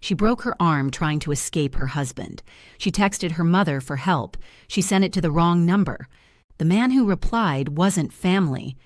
She broke her arm trying to escape her husband. She texted her mother for help. She sent it to the wrong number. The man who replied wasn't family.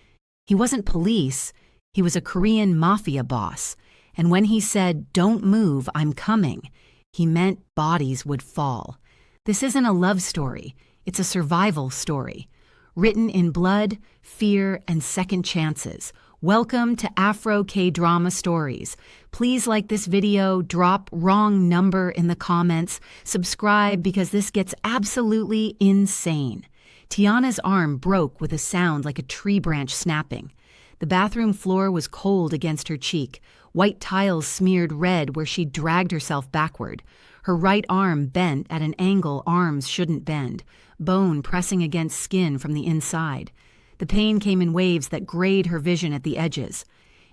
He wasn't police. He was a Korean Mafia boss. And when he said, "Don't move, I'm coming," he meant bodies would fall. This isn't a love story. It's a survival story. Written in blood, fear, and second chances. Welcome to Afro Kdrama Stories. Please like this video, drop wrong number in the comments, subscribe because this gets absolutely insane. Tiana's arm broke with a sound like a tree branch snapping. The bathroom floor was cold against her cheek. White tiles smeared red where she dragged herself backward. Her right arm bent at an angle arms shouldn't bend, bone pressing against skin from the inside. The pain came in waves that grayed her vision at the edges.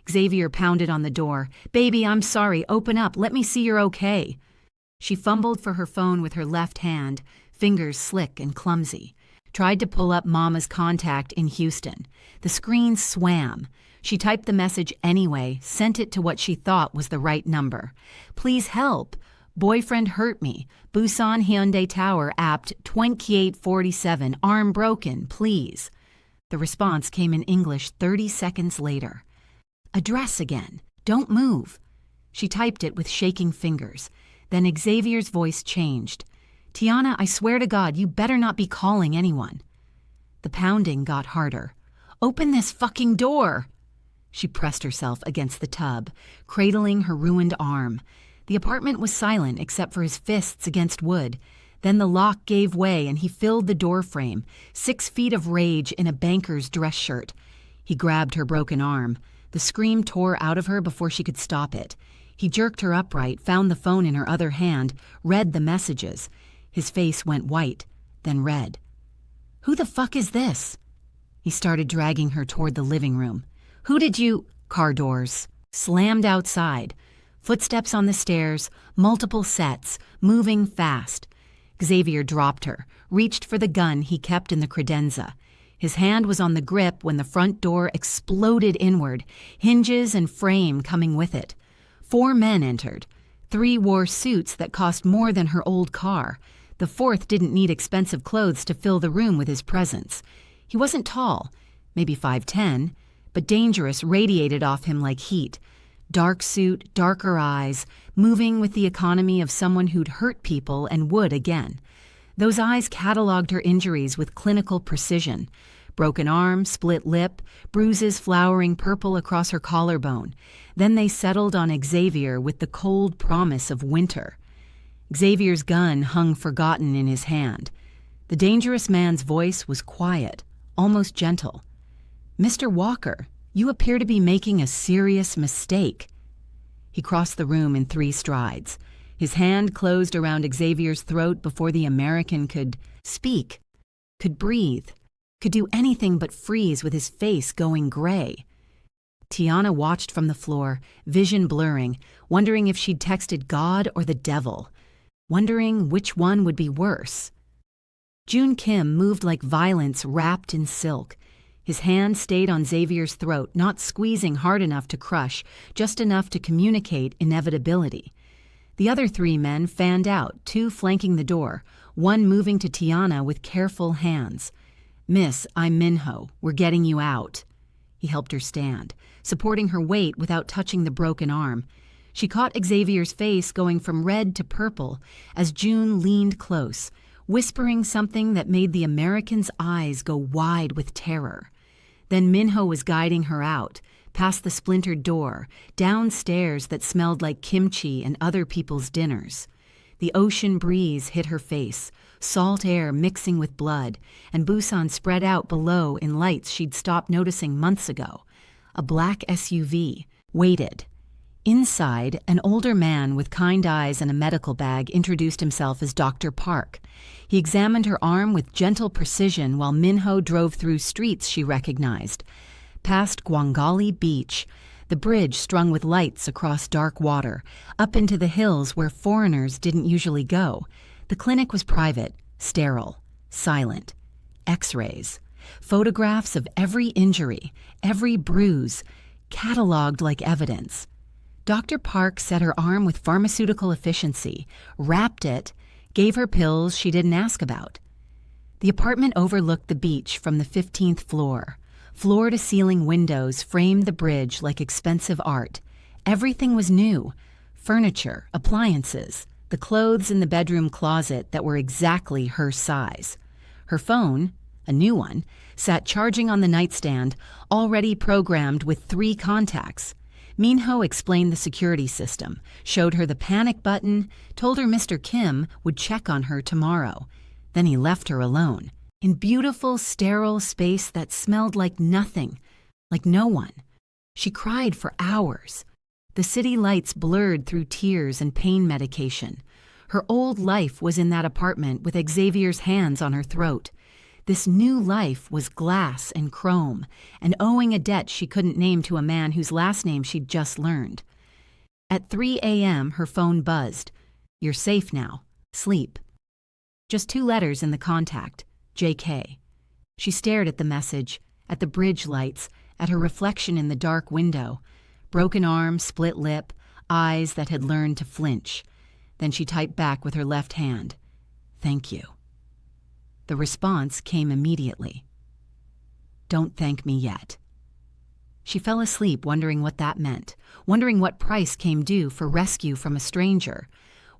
Xavier pounded on the door. "Baby, I'm sorry. Open up. Let me see you're okay." She fumbled for her phone with her left hand, fingers slick and clumsy. Tried to pull up Mama's contact in Houston. The screen swam. She typed the message anyway, sent it to what she thought was the right number. "Please help. Boyfriend hurt me. Busan Hyundai Tower apt 2847. Arm broken. Please." The response came in English 30 seconds later. "Address again. Don't move." She typed it with shaking fingers. Then Xavier's voice changed. "Tiana, I swear to God, you better not be calling anyone." The pounding got harder. "Open this fucking door!" She pressed herself against the tub, cradling her ruined arm. The apartment was silent except for his fists against wood. Then the lock gave way and he filled the door frame, 6 feet of rage in a banker's dress shirt. He grabbed her broken arm. The scream tore out of her before she could stop it. He jerked her upright, found the phone in her other hand, read the messages. His face went white, then red. "Who the fuck is this?" He started dragging her toward the living room. "Who did you—" Car doors. Slammed outside. Footsteps on the stairs, multiple sets, moving fast. Xavier dropped her, reached for the gun he kept in the credenza. His hand was on the grip when the front door exploded inward, hinges and frame coming with it. 4 men entered. 3 wore suits that cost more than her old car. The 4th didn't need expensive clothes to fill the room with his presence. He wasn't tall, maybe 5'10", but dangerous radiated off him like heat. Dark suit, darker eyes, moving with the economy of someone who'd hurt people and would again. Those eyes cataloged her injuries with clinical precision. Broken arm, split lip, bruises flowering purple across her collarbone. Then they settled on Xavier with the cold promise of winter. Xavier's gun hung forgotten in his hand. The dangerous man's voice was quiet, almost gentle. "Mr. Walker, you appear to be making a serious mistake." He crossed the room in 3 strides. His hand closed around Xavier's throat before the American could speak, could breathe, could do anything but freeze with his face going gray. Tiana watched from the floor, vision blurring, wondering if she'd texted God or the devil, wondering which one would be worse. June Kim moved like violence wrapped in silk. His hand stayed on Xavier's throat, not squeezing hard enough to crush, just enough to communicate inevitability. The other 3 men fanned out, 2 flanking the door, 1 moving to Tiana with careful hands. "Miss, I'm Minho. We're getting you out." He helped her stand, supporting her weight without touching the broken arm. She caught Xavier's face going from red to purple as June leaned close, whispering something that made the American's eyes go wide with terror. Then Minho was guiding her out, past the splintered door, downstairs that smelled like kimchi and other people's dinners. The ocean breeze hit her face, salt air mixing with blood, and Busan spread out below in lights she'd stopped noticing months ago. A black SUV waited. Inside, an older man with kind eyes and a medical bag introduced himself as Dr. Park. He examined her arm with gentle precision while Minho drove through streets she recognized. Past Gwangali Beach, the bridge strung with lights across dark water, up into the hills where foreigners didn't usually go. The clinic was private, sterile, silent. X-rays, photographs of every injury, every bruise, cataloged like evidence. Dr. Park set her arm with pharmaceutical efficiency, wrapped it, gave her pills she didn't ask about. The apartment overlooked the beach from the 15th floor. Floor-to-ceiling windows framed the bridge like expensive art. Everything was new: furniture, appliances, the clothes in the bedroom closet that were exactly her size. Her phone, a new one, sat charging on the nightstand, already programmed with 3 contacts. Minho explained the security system, showed her the panic button, told her Mr. Kim would check on her tomorrow. Then he left her alone, in beautiful, sterile space that smelled like nothing, like no one. She cried for hours. The city lights blurred through tears and pain medication. Her old life was in that apartment with Xavier's hands on her throat. This new life was glass and chrome, and owing a debt she couldn't name to a man whose last name she'd just learned. At 3 a.m., her phone buzzed. "You're safe now. Sleep." Just 2 letters in the contact, JK. She stared at the message, at the bridge lights, at her reflection in the dark window. Broken arm, split lip, eyes that had learned to flinch. Then she typed back with her left hand, "Thank you." The response came immediately. "Don't thank me yet." She fell asleep wondering what that meant, wondering what price came due for rescue from a stranger,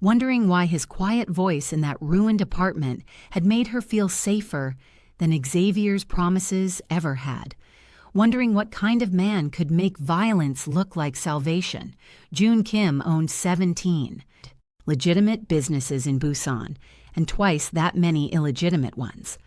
wondering why his quiet voice in that ruined apartment had made her feel safer than Xavier's promises ever had, wondering what kind of man could make violence look like salvation. June Kim owned 17 legitimate businesses in Busan, and twice that many illegitimate ones.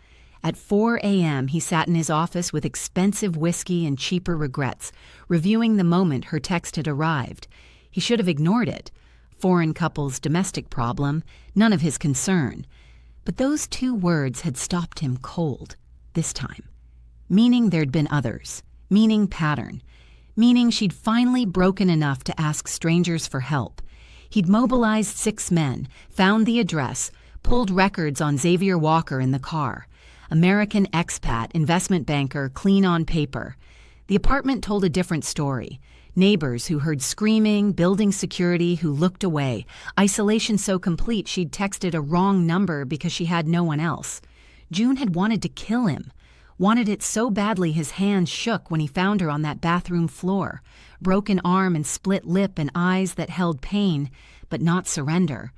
At 4 a.m., he sat in his office with expensive whiskey and cheaper regrets, reviewing the moment her text had arrived. He should have ignored it. Foreign couple's domestic problem, none of his concern. But those 2 words had stopped him cold, this time. Meaning there'd been others. Meaning pattern. Meaning she'd finally broken enough to ask strangers for help. He'd mobilized 6 men, found the address, pulled records on Xavier Walker in the car. American expat, investment banker, clean on paper. The apartment told a different story. Neighbors who heard screaming, building security who looked away, isolation so complete she'd texted a wrong number because she had no one else. June had wanted to kill him. Wanted it so badly his hands shook when he found her on that bathroom floor. Broken arm and split lip and eyes that held pain, but not surrender.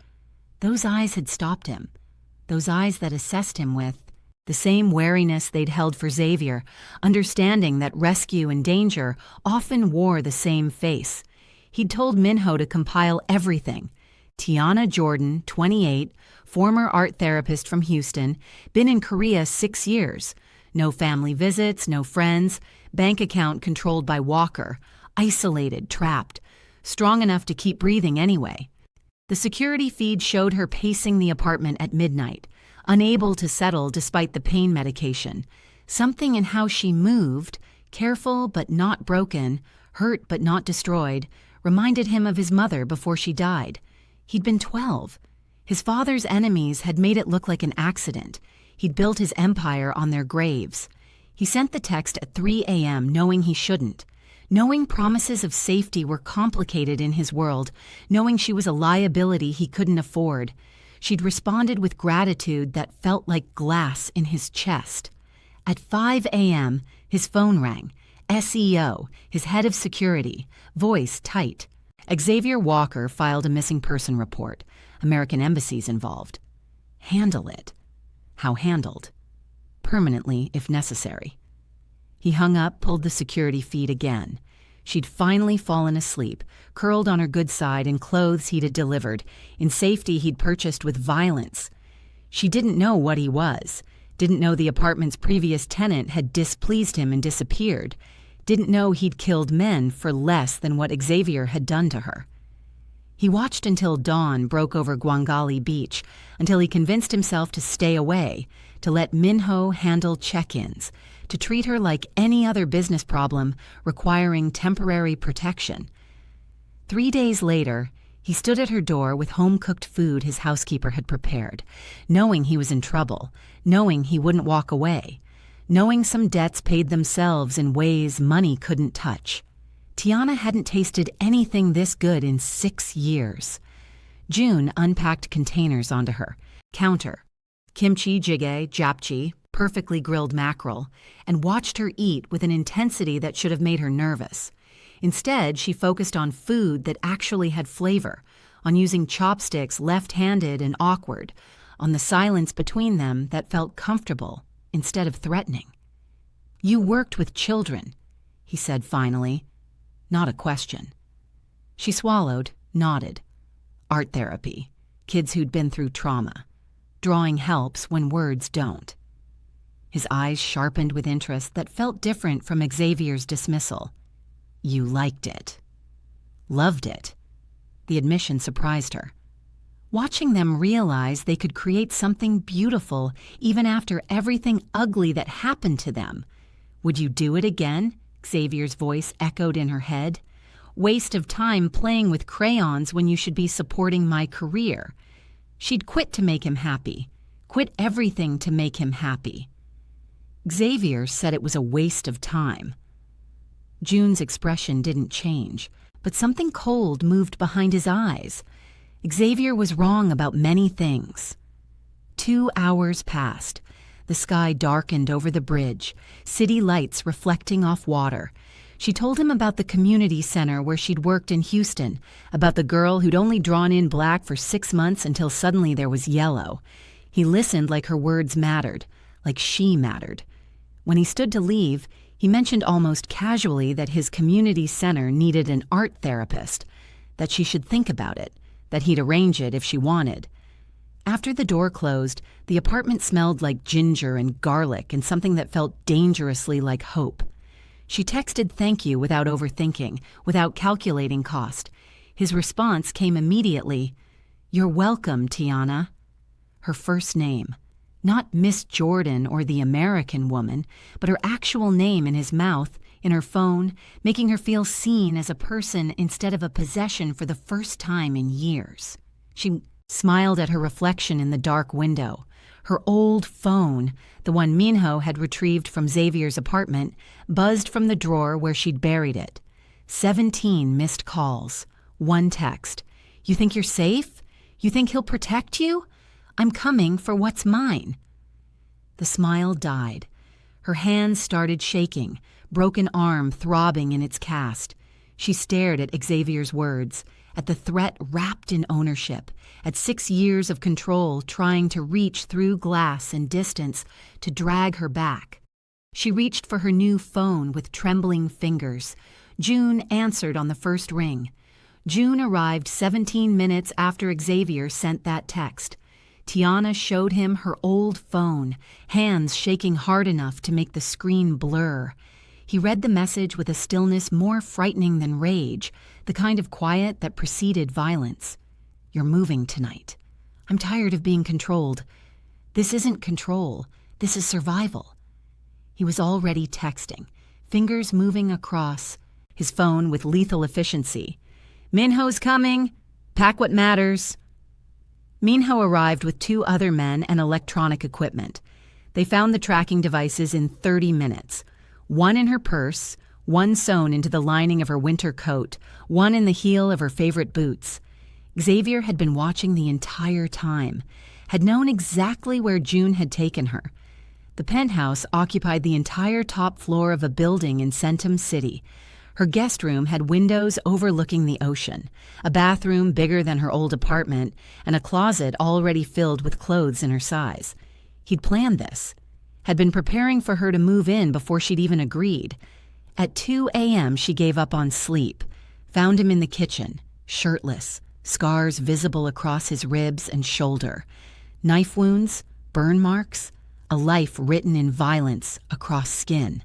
Those eyes had stopped him. Those eyes that assessed him with the same wariness they'd held for Xavier, understanding that rescue and danger often wore the same face. He'd told Minho to compile everything. Tiana Jordan, 28, former art therapist from Houston, been in Korea 6 years. No family visits, no friends, bank account controlled by Walker, isolated, trapped, strong enough to keep breathing anyway. The security feed showed her pacing the apartment at midnight, unable to settle despite the pain medication. Something in how she moved, careful but not broken, hurt but not destroyed, reminded him of his mother before she died. He'd been 12. His father's enemies had made it look like an accident. He'd built his empire on their graves. He sent the text at 3 a.m. knowing he shouldn't. Knowing promises of safety were complicated in his world, knowing she was a liability he couldn't afford. She'd responded with gratitude that felt like glass in his chest. At 5 a.m., his phone rang. SEO, his head of security, voice tight. Xavier Walker filed a missing person report. American embassies involved. Handle it. How handled? Permanently, if necessary. He hung up, pulled the security feed again. She'd finally fallen asleep, curled on her good side in clothes he'd had delivered, in safety he'd purchased with violence. She didn't know what he was, didn't know the apartment's previous tenant had displeased him and disappeared, didn't know he'd killed men for less than what Xavier had done to her. He watched until dawn broke over Gwangali Beach, until he convinced himself to stay away, to let Minho handle check-ins, to treat her like any other business problem requiring temporary protection. 3 days later, he stood at her door with home-cooked food his housekeeper had prepared, knowing he was in trouble, knowing he wouldn't walk away, knowing some debts paid themselves in ways money couldn't touch. Tiana hadn't tasted anything this good in 6 years. June unpacked containers onto her counter, kimchi jjigae, japchae, perfectly grilled mackerel, and watched her eat with an intensity that should have made her nervous. Instead, she focused on food that actually had flavor, on using chopsticks left-handed and awkward, on the silence between them that felt comfortable instead of threatening. "You worked with children," he said finally. Not a question. She swallowed, nodded. Art therapy. Kids who'd been through trauma. Drawing helps when words don't. His eyes sharpened with interest that felt different from Xavier's dismissal. "You liked it." Loved it. The admission surprised her. Watching them realize they could create something beautiful even after everything ugly that happened to them. "Would you do it again?" Xavier's voice echoed in her head. "Waste of time playing with crayons when you should be supporting my career." She'd quit to make him happy. Quit everything to make him happy. Xavier said it was a waste of time. June's expression didn't change, but something cold moved behind his eyes. Xavier was wrong about many things. 2 hours passed. The sky darkened over the bridge, city lights reflecting off water. She told him about the community center where she'd worked in Houston, about the girl who'd only drawn in black for 6 months until suddenly there was yellow. He listened like her words mattered, like she mattered. When he stood to leave, he mentioned almost casually that his community center needed an art therapist, that she should think about it, that he'd arrange it if she wanted. After the door closed, the apartment smelled like ginger and garlic and something that felt dangerously like hope. She texted thank you without overthinking, without calculating cost. His response came immediately. "You're welcome, Tiana." Her first name. Not Miss Jordan or the American woman, but her actual name in his mouth, in her phone, making her feel seen as a person instead of a possession for the first time in years. She smiled at her reflection in the dark window. Her old phone, the one Minho had retrieved from Xavier's apartment, buzzed from the drawer where she'd buried it. 17 missed calls. 1 text. "You think you're safe? You think he'll protect you? I'm coming for what's mine." The smile died. Her hands started shaking, broken arm throbbing in its cast. She stared at Xavier's words, at the threat wrapped in ownership, at 6 years of control trying to reach through glass and distance to drag her back. She reached for her new phone with trembling fingers. June answered on the first ring. June arrived 17 minutes after Xavier sent that text. Tiana showed him her old phone, hands shaking hard enough to make the screen blur. He read the message with a stillness more frightening than rage, the kind of quiet that preceded violence. "You're moving tonight. I'm tired of being controlled. This isn't control. This is survival." He was already texting, fingers moving across, his phone with lethal efficiency. "Minho's coming. Pack what matters." Minho arrived with 2 other men and electronic equipment. They found the tracking devices in 30 minutes. 1 in her purse, 1 sewn into the lining of her winter coat, 1 in the heel of her favorite boots. Xavier had been watching the entire time, had known exactly where June had taken her. The penthouse occupied the entire top floor of a building in Centum City. Her guest room had windows overlooking the ocean, a bathroom bigger than her old apartment, and a closet already filled with clothes in her size. He'd planned this, had been preparing for her to move in before she'd even agreed. At 2 a.m. she gave up on sleep, found him in the kitchen, shirtless, scars visible across his ribs and shoulder, knife wounds, burn marks, a life written in violence across skin.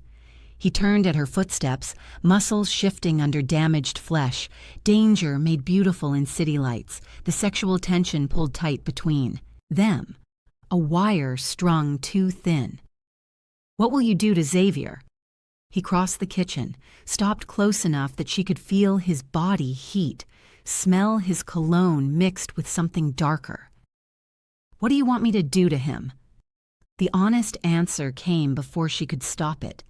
He turned at her footsteps, muscles shifting under damaged flesh, danger made beautiful in city lights, the sexual tension pulled tight between them, a wire strung too thin. "What will you do to Xavier?" He crossed the kitchen, stopped close enough that she could feel his body heat, smell his cologne mixed with something darker. "What do you want me to do to him?" The honest answer came before she could stop it.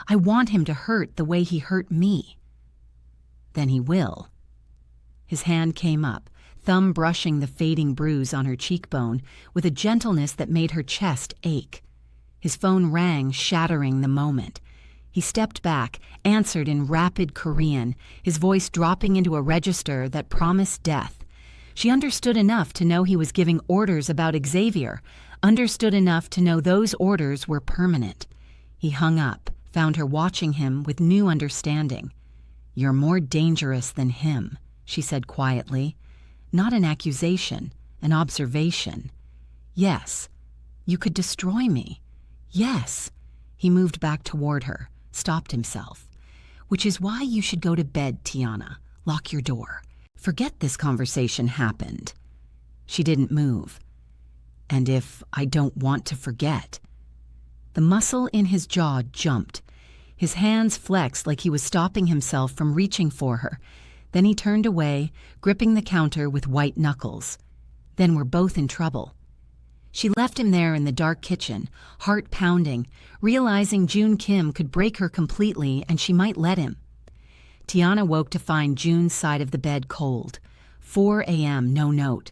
"I want him to hurt the way he hurt me." Then he will. His hand came up, thumb brushing the fading bruise on her cheekbone with a gentleness that made her chest ache. His phone rang, shattering the moment. He stepped back, answered in rapid Korean, his voice dropping into a register that promised death. She understood enough to know he was giving orders about Xavier, understood enough to know those orders were permanent. He hung up, found her watching him with new understanding. "You're more dangerous than him," she said quietly. Not an accusation, an observation. "Yes, you could destroy me. Yes." He moved back toward her, stopped himself. "Which is why you should go to bed, Tiana. Lock your door. Forget this conversation happened." She didn't move. "And if I don't want to forget?" The muscle in his jaw jumped. His hands flexed like he was stopping himself from reaching for her. Then he turned away, gripping the counter with white knuckles. Then we're both in trouble. She left him there in the dark kitchen, heart pounding, realizing June Kim could break her completely and she might let him. Tiana woke to find June's side of the bed cold. 4 a.m., no note.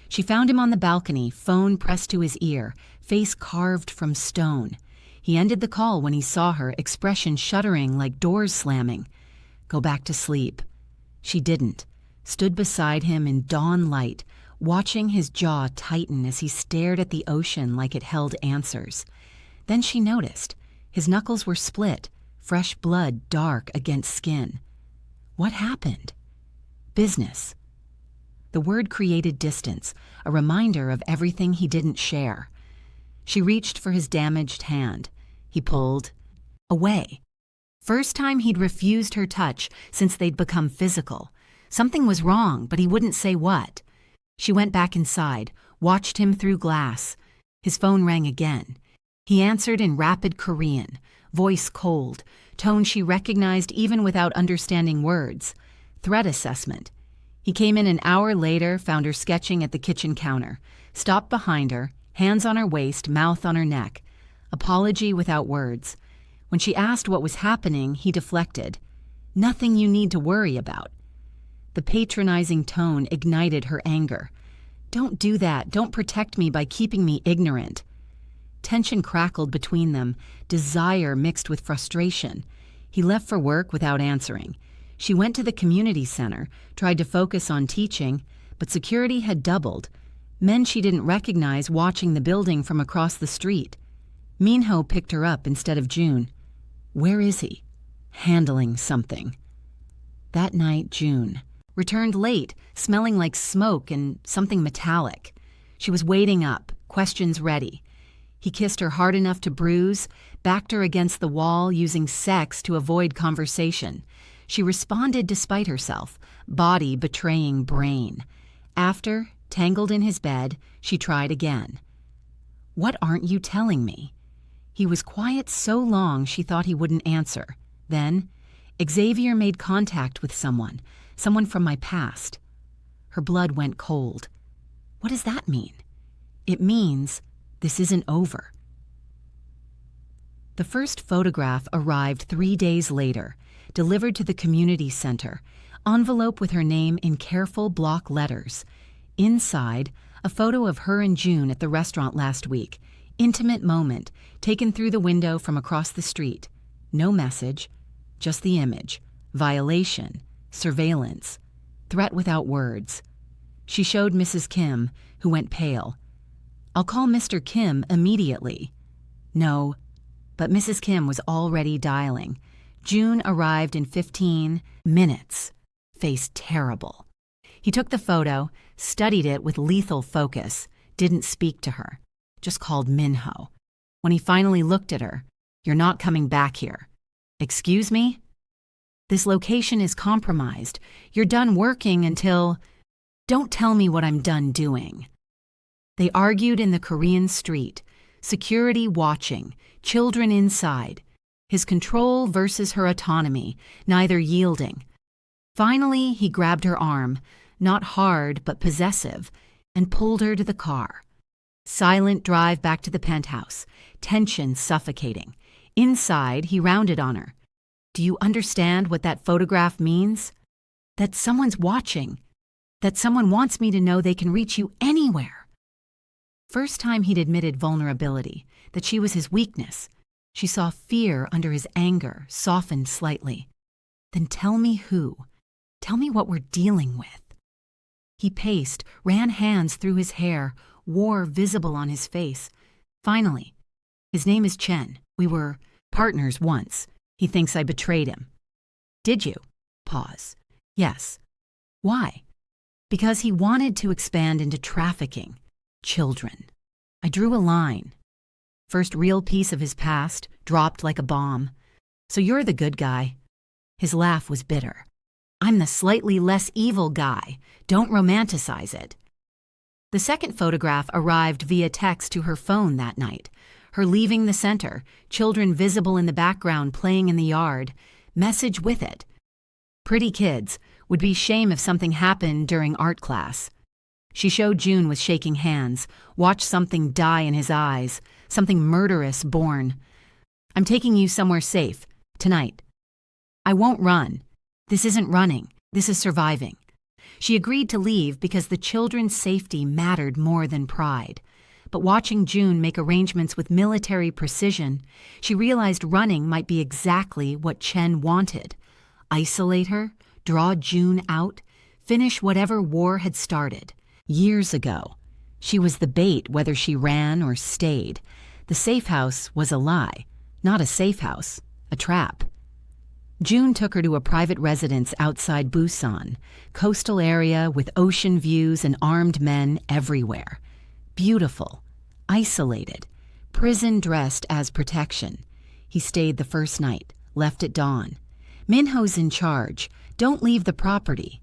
She found him on the balcony, phone pressed to his ear, face carved from stone. He ended the call when he saw her, expression shuddering like doors slamming. "Go back to sleep." She didn't, stood beside him in dawn light, watching his jaw tighten as he stared at the ocean like it held answers. Then she noticed. His knuckles were split, fresh blood dark against skin. What happened? Business. The word created distance, a reminder of everything he didn't share. She reached for his damaged hand. He pulled away. First time he'd refused her touch since they'd become physical. Something was wrong, but he wouldn't say what. She went back inside, watched him through glass. His phone rang again. He answered in rapid Korean, voice cold, tone she recognized even without understanding words. Threat assessment. He came in an hour later, found her sketching at the kitchen counter, stopped behind her, hands on her waist, mouth on her neck. Apology without words. When she asked what was happening, he deflected. "Nothing you need to worry about." The patronizing tone ignited her anger. "Don't do that. Don't protect me by keeping me ignorant." Tension crackled between them, desire mixed with frustration. He left for work without answering. She went to the community center, tried to focus on teaching, but security had doubled. Men she didn't recognize watching the building from across the street. Minho picked her up instead of June. Where is he? Handling something. That night, June returned late, smelling like smoke and something metallic. She was waiting up, questions ready. He kissed her hard enough to bruise, backed her against the wall, using sex to avoid conversation. She responded despite herself, body betraying brain. After, tangled in his bed, she tried again. "What aren't you telling me?" He was quiet so long she thought he wouldn't answer. Then, "Xavier made contact with someone from my past." Her blood went cold. What does that mean? It means this isn't over. The first photograph arrived 3 days later, delivered to the community center, envelope with her name in careful block letters. Inside, a photo of her and June at the restaurant last week. Intimate moment, taken through the window from across the street. No message, just the image. Violation, surveillance, threat without words. She showed Mrs. Kim, who went pale. "I'll call Mr. Kim immediately." No, but Mrs. Kim was already dialing. June arrived in 15 minutes. Face terrible. He took the photo, studied it with lethal focus, didn't speak to her, just called Minho. When he finally looked at her, "You're not coming back here." "Excuse me?" "This location is compromised. You're done working until—" "Don't tell me what I'm done doing." They argued in the Korean street, security watching, children inside. His control versus her autonomy, neither yielding. Finally, he grabbed her arm, not hard but possessive, and pulled her to the car. Silent drive back to the penthouse, tension suffocating. Inside, he rounded on her. "Do you understand what that photograph means?" that someone's watching, that someone wants me to know they can reach you anywhere. First time he'd admitted vulnerability, that she was his weakness. She saw fear under his anger, softened slightly. Then tell me who. Tell me what we're dealing with. He paced, ran hands through his hair, war visible on his face. Finally, his name is Chen. We were partners once. He thinks I betrayed him. Did you? Pause. Yes. Why? Because he wanted to expand into trafficking. Children. I drew a line. First real piece of his past, dropped like a bomb. So you're the good guy. His laugh was bitter. I'm the slightly less evil guy. Don't romanticize it. The second photograph arrived via text to her phone that night. Her leaving the center, children visible in the background playing in the yard. Message with it. Pretty kids. Would be shame if something happened during art class. She showed June with shaking hands, watched something die in his eyes, something murderous born. I'm taking you somewhere safe, tonight. I won't run. This isn't running, this is surviving. She agreed to leave because the children's safety mattered more than pride. But watching June make arrangements with military precision, she realized running might be exactly what Chen wanted. Isolate her, draw June out, finish whatever war had started. Years ago, she was the bait whether she ran or stayed. The safe house was a lie, not a safe house, a trap. June took her to a private residence outside Busan, coastal area with ocean views and armed men everywhere. Beautiful, isolated, prison dressed as protection. He stayed the first night, left at dawn. Minho's in charge. Don't leave the property.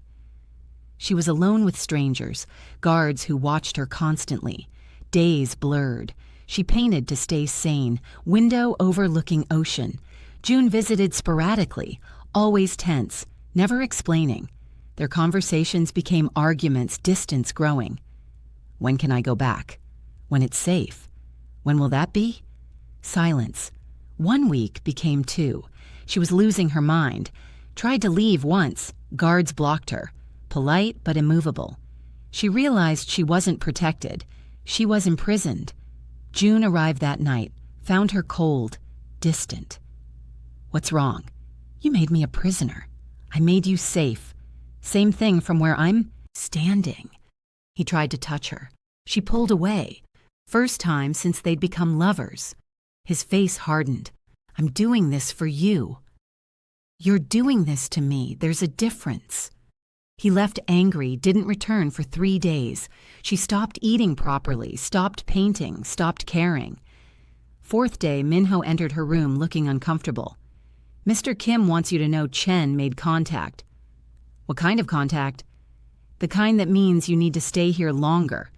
She was alone with strangers, guards who watched her constantly. Days blurred. She painted to stay sane, window overlooking ocean. June visited sporadically, always tense, never explaining. Their conversations became arguments, distance growing. When can I go back? When it's safe. When will that be? Silence. 1 week became 2. She was losing her mind. Tried to leave once. Guards blocked her. Polite but immovable. She realized she wasn't protected. She was imprisoned. June arrived that night, found her cold, distant. What's wrong? You made me a prisoner. I made you safe. Same thing from where I'm standing. He tried to touch her. She pulled away. First time since they'd become lovers. His face hardened. I'm doing this for you. You're doing this to me. There's a difference. He left angry, didn't return for 3 days. She stopped eating properly, stopped painting, stopped caring. 4th day, Minho entered her room looking uncomfortable. Mr. Kim wants you to know Chen made contact. What kind of contact? The kind that means you need to stay here longer.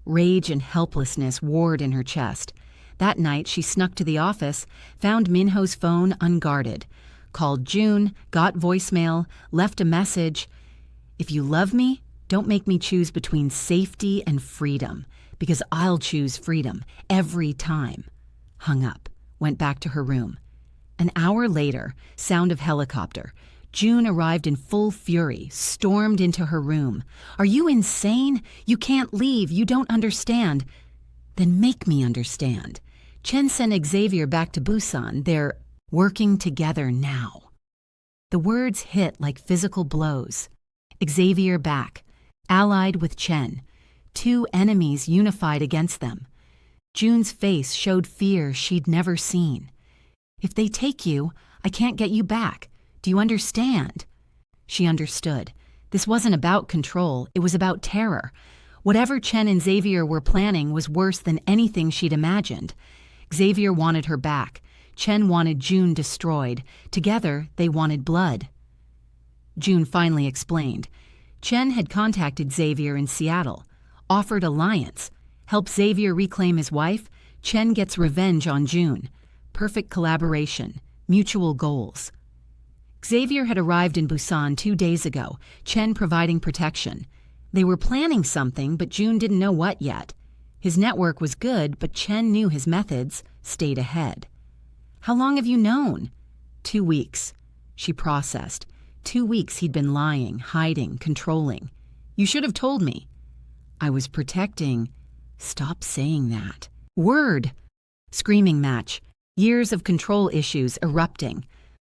Rage and helplessness warred in her chest. That night, she snuck to the office, found Minho's phone unguarded, called June, got voicemail, left a message. If you love me, don't make me choose between safety and freedom, because I'll choose freedom every time. Hung up, went back to her room. An hour later, sound of helicopter. June arrived in full fury, stormed into her room. Are you insane? You can't leave. You don't understand. Then make me understand. Chen sent Xavier back to Busan. They're working together now. The words hit like physical blows. Xavier back, allied with Chen. 2 enemies unified against them. June's face showed fear she'd never seen. If they take you, I can't get you back. Do you understand? She understood. This wasn't about control, it was about terror. Whatever Chen and Xavier were planning was worse than anything she'd imagined. Xavier wanted her back. Chen wanted June destroyed. Together, they wanted blood. June finally explained. Chen had contacted Xavier in Seattle, offered alliance, helped Xavier reclaim his wife. Chen gets revenge on June. Perfect collaboration, mutual goals. Xavier had arrived in Busan 2 days ago, Chen providing protection. They were planning something, but June didn't know what yet. His network was good, but Chen knew his methods, stayed ahead. How long have you known? 2 weeks. She processed. 2 weeks he'd been lying, hiding, controlling. You should have told me. I was protecting. Stop saying that. Word! Screaming match. Years of control issues erupting.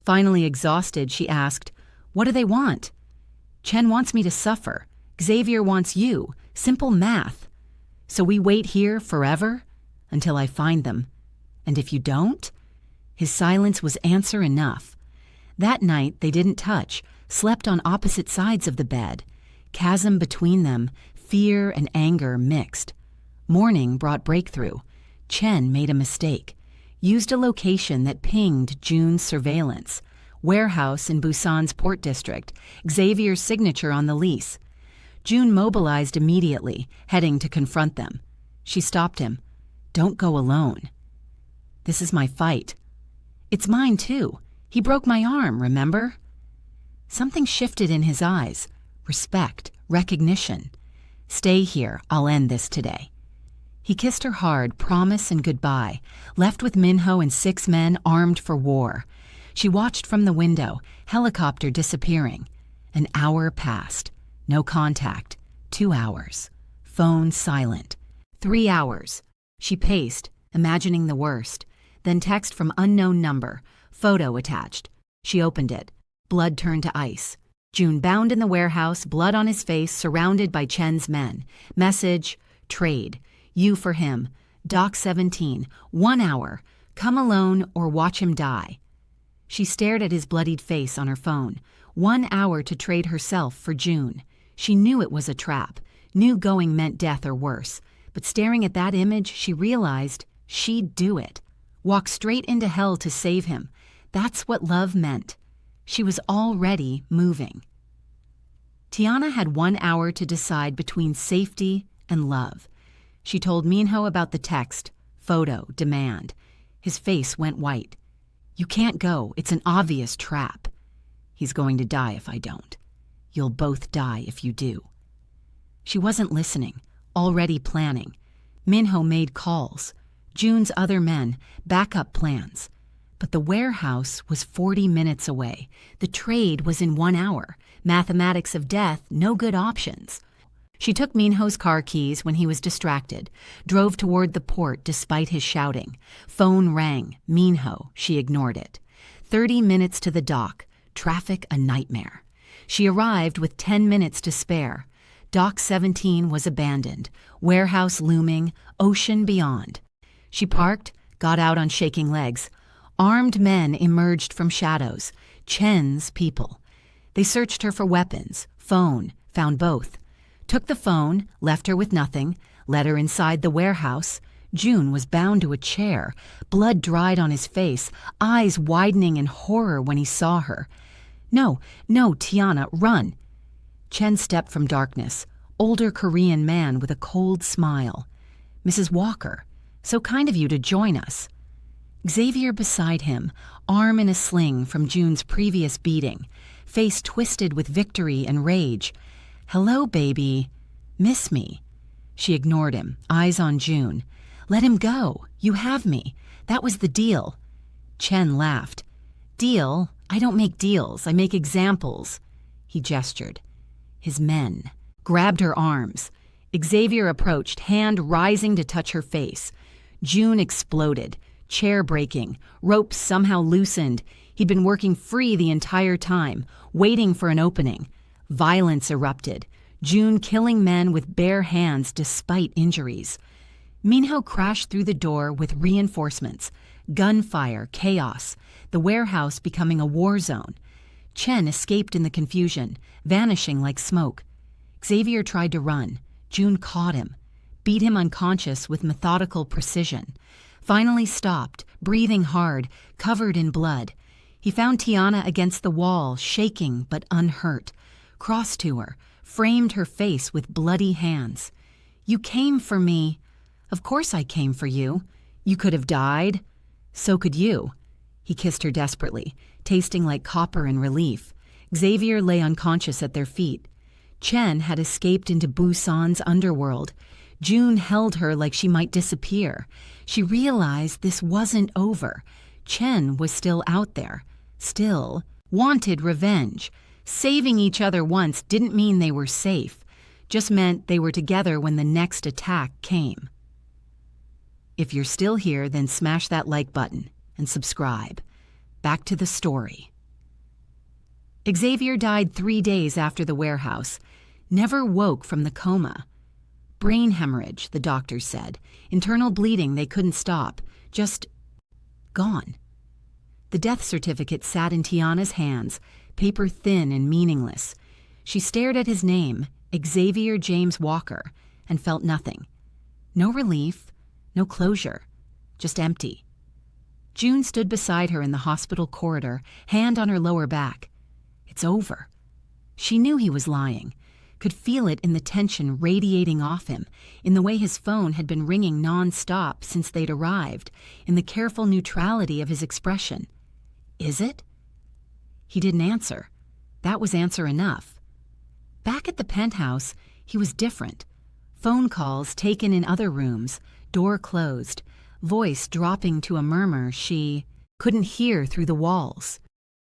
Finally exhausted, she asked, "What do they want?" "Chen wants me to suffer. Xavier wants you. Simple math. So we wait here forever? Until I find them. And if you don't?" His silence was answer enough. That night they didn't touch, slept on opposite sides of the bed. Chasm between them, fear and anger mixed. Morning brought breakthrough. Chen made a mistake. Used a location that pinged June's surveillance. Warehouse in Busan's port district. Xavier's signature on the lease. June mobilized immediately, heading to confront them. She stopped him. "Don't go alone." "This is my fight." "It's mine too. He broke my arm, remember?" Something shifted in his eyes. Respect, recognition. "Stay here. I'll end this today." He kissed her hard, promise and goodbye, left with Minho and 6 men armed for war. She watched from the window, helicopter disappearing. An hour passed. No contact. 2 hours. Phone silent. 3 hours. She paced, imagining the worst. Then text from unknown number. Photo attached. She opened it. Blood turned to ice. June bound in the warehouse, blood on his face, surrounded by Chen's men. Message, trade. You for him. Doc 17. 1 hour. Come alone or watch him die. She stared at his bloodied face on her phone. 1 hour to trade herself for June. She knew it was a trap. Knew going meant death or worse. But staring at that image, she realized she'd do it. Walk straight into hell to save him. That's what love meant. She was already moving. Tiana had 1 hour to decide between safety and love. She told Minho about the text, photo, demand. His face went white. "You can't go. It's an obvious trap." "He's going to die if I don't." "You'll both die if you do." She wasn't listening, already planning. Minho made calls. June's other men, backup plans. But the warehouse was 40 minutes away. The trade was in 1 hour. Mathematics of death, no good options. She took Minho's car keys when he was distracted, drove toward the port despite his shouting. Phone rang. Minho. She ignored it. 30 minutes to the dock. Traffic a nightmare. She arrived with 10 minutes to spare. Dock 17 was abandoned. Warehouse looming. Ocean beyond. She parked, got out on shaking legs. Armed men emerged from shadows. Chen's people. They searched her for weapons. Phone. Found both. Took the phone, left her with nothing, led her inside the warehouse. June was bound to a chair, blood dried on his face, eyes widening in horror when he saw her. No, Tiana, run." Chen stepped from darkness, older Korean man with a cold smile. "Mrs. Walker, so kind of you to join us." Xavier beside him, arm in a sling from June's previous beating, face twisted with victory and rage. "Hello, baby. Miss me?" She ignored him, eyes on June. "Let him go. You have me. That was the deal." Chen laughed. "Deal? I don't make deals. I make examples." He gestured. His men grabbed her arms. Xavier approached, hand rising to touch her face. June exploded, chair breaking, ropes somehow loosened. He'd been working free the entire time, waiting for an opening. Violence erupted. June killing men with bare hands despite injuries. Minho crashed through the door with reinforcements. Gunfire, chaos. The warehouse becoming a war zone. Chen escaped in the confusion, vanishing like smoke. Xavier tried to run. June caught him, beat him unconscious with methodical precision. Finally stopped, breathing hard, covered in blood. He found Tiana against the wall, shaking but unhurt. Crossed to her, framed her face with bloody hands. "You came for me." "Of course I came for you. You could have died." "So could you." He kissed her desperately, tasting like copper in relief. Xavier lay unconscious at their feet. Chen had escaped into Busan's underworld. June held her like she might disappear. She realized this wasn't over. Chen was still out there. Still wanted revenge. Saving each other once didn't mean they were safe, just meant they were together when the next attack came. If you're still here, then smash that like button and subscribe. Back to the story. Xavier died 3 days after the warehouse, never woke from the coma. Brain hemorrhage, the doctors said. Internal bleeding they couldn't stop. Just gone. The death certificate sat in Tiana's hands, paper thin and meaningless. She stared at his name, Xavier James Walker, and felt nothing. No relief, no closure, just empty. June stood beside her in the hospital corridor, hand on her lower back. It's over. She knew he was lying, could feel it in the tension radiating off him, in the way his phone had been ringing non-stop since they'd arrived, in the careful neutrality of his expression. Is it? He didn't answer. That was answer enough. Back at the penthouse, he was different. Phone calls taken in other rooms, door closed, voice dropping to a murmur she couldn't hear through the walls.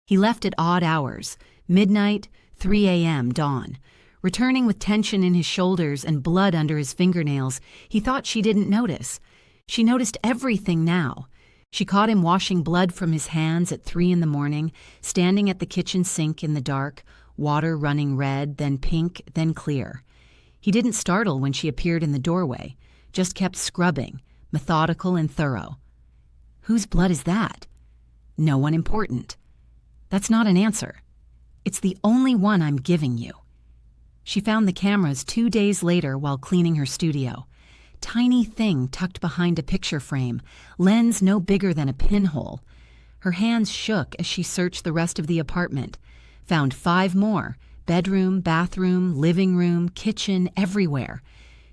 He left at odd hours, midnight, 3 a.m. dawn. Returning with tension in his shoulders and blood under his fingernails, he thought she didn't notice. She noticed everything now. She caught him washing blood from his hands at 3 in the morning, standing at the kitchen sink in the dark, water running red, then pink, then clear. He didn't startle when she appeared in the doorway, just kept scrubbing, methodical and thorough. Whose blood is that? No one important. That's not an answer. It's the only one I'm giving you. She found the cameras 2 days later while cleaning her studio. Tiny thing tucked behind a picture frame, lens no bigger than a pinhole. Her hands shook as she searched the rest of the apartment. Found 5 more, bedroom, bathroom, living room, kitchen, everywhere.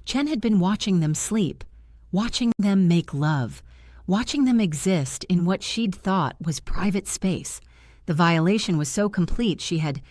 Chen had been watching them sleep, watching them make love, watching them exist in what she'd thought was private space. The violation was so complete she had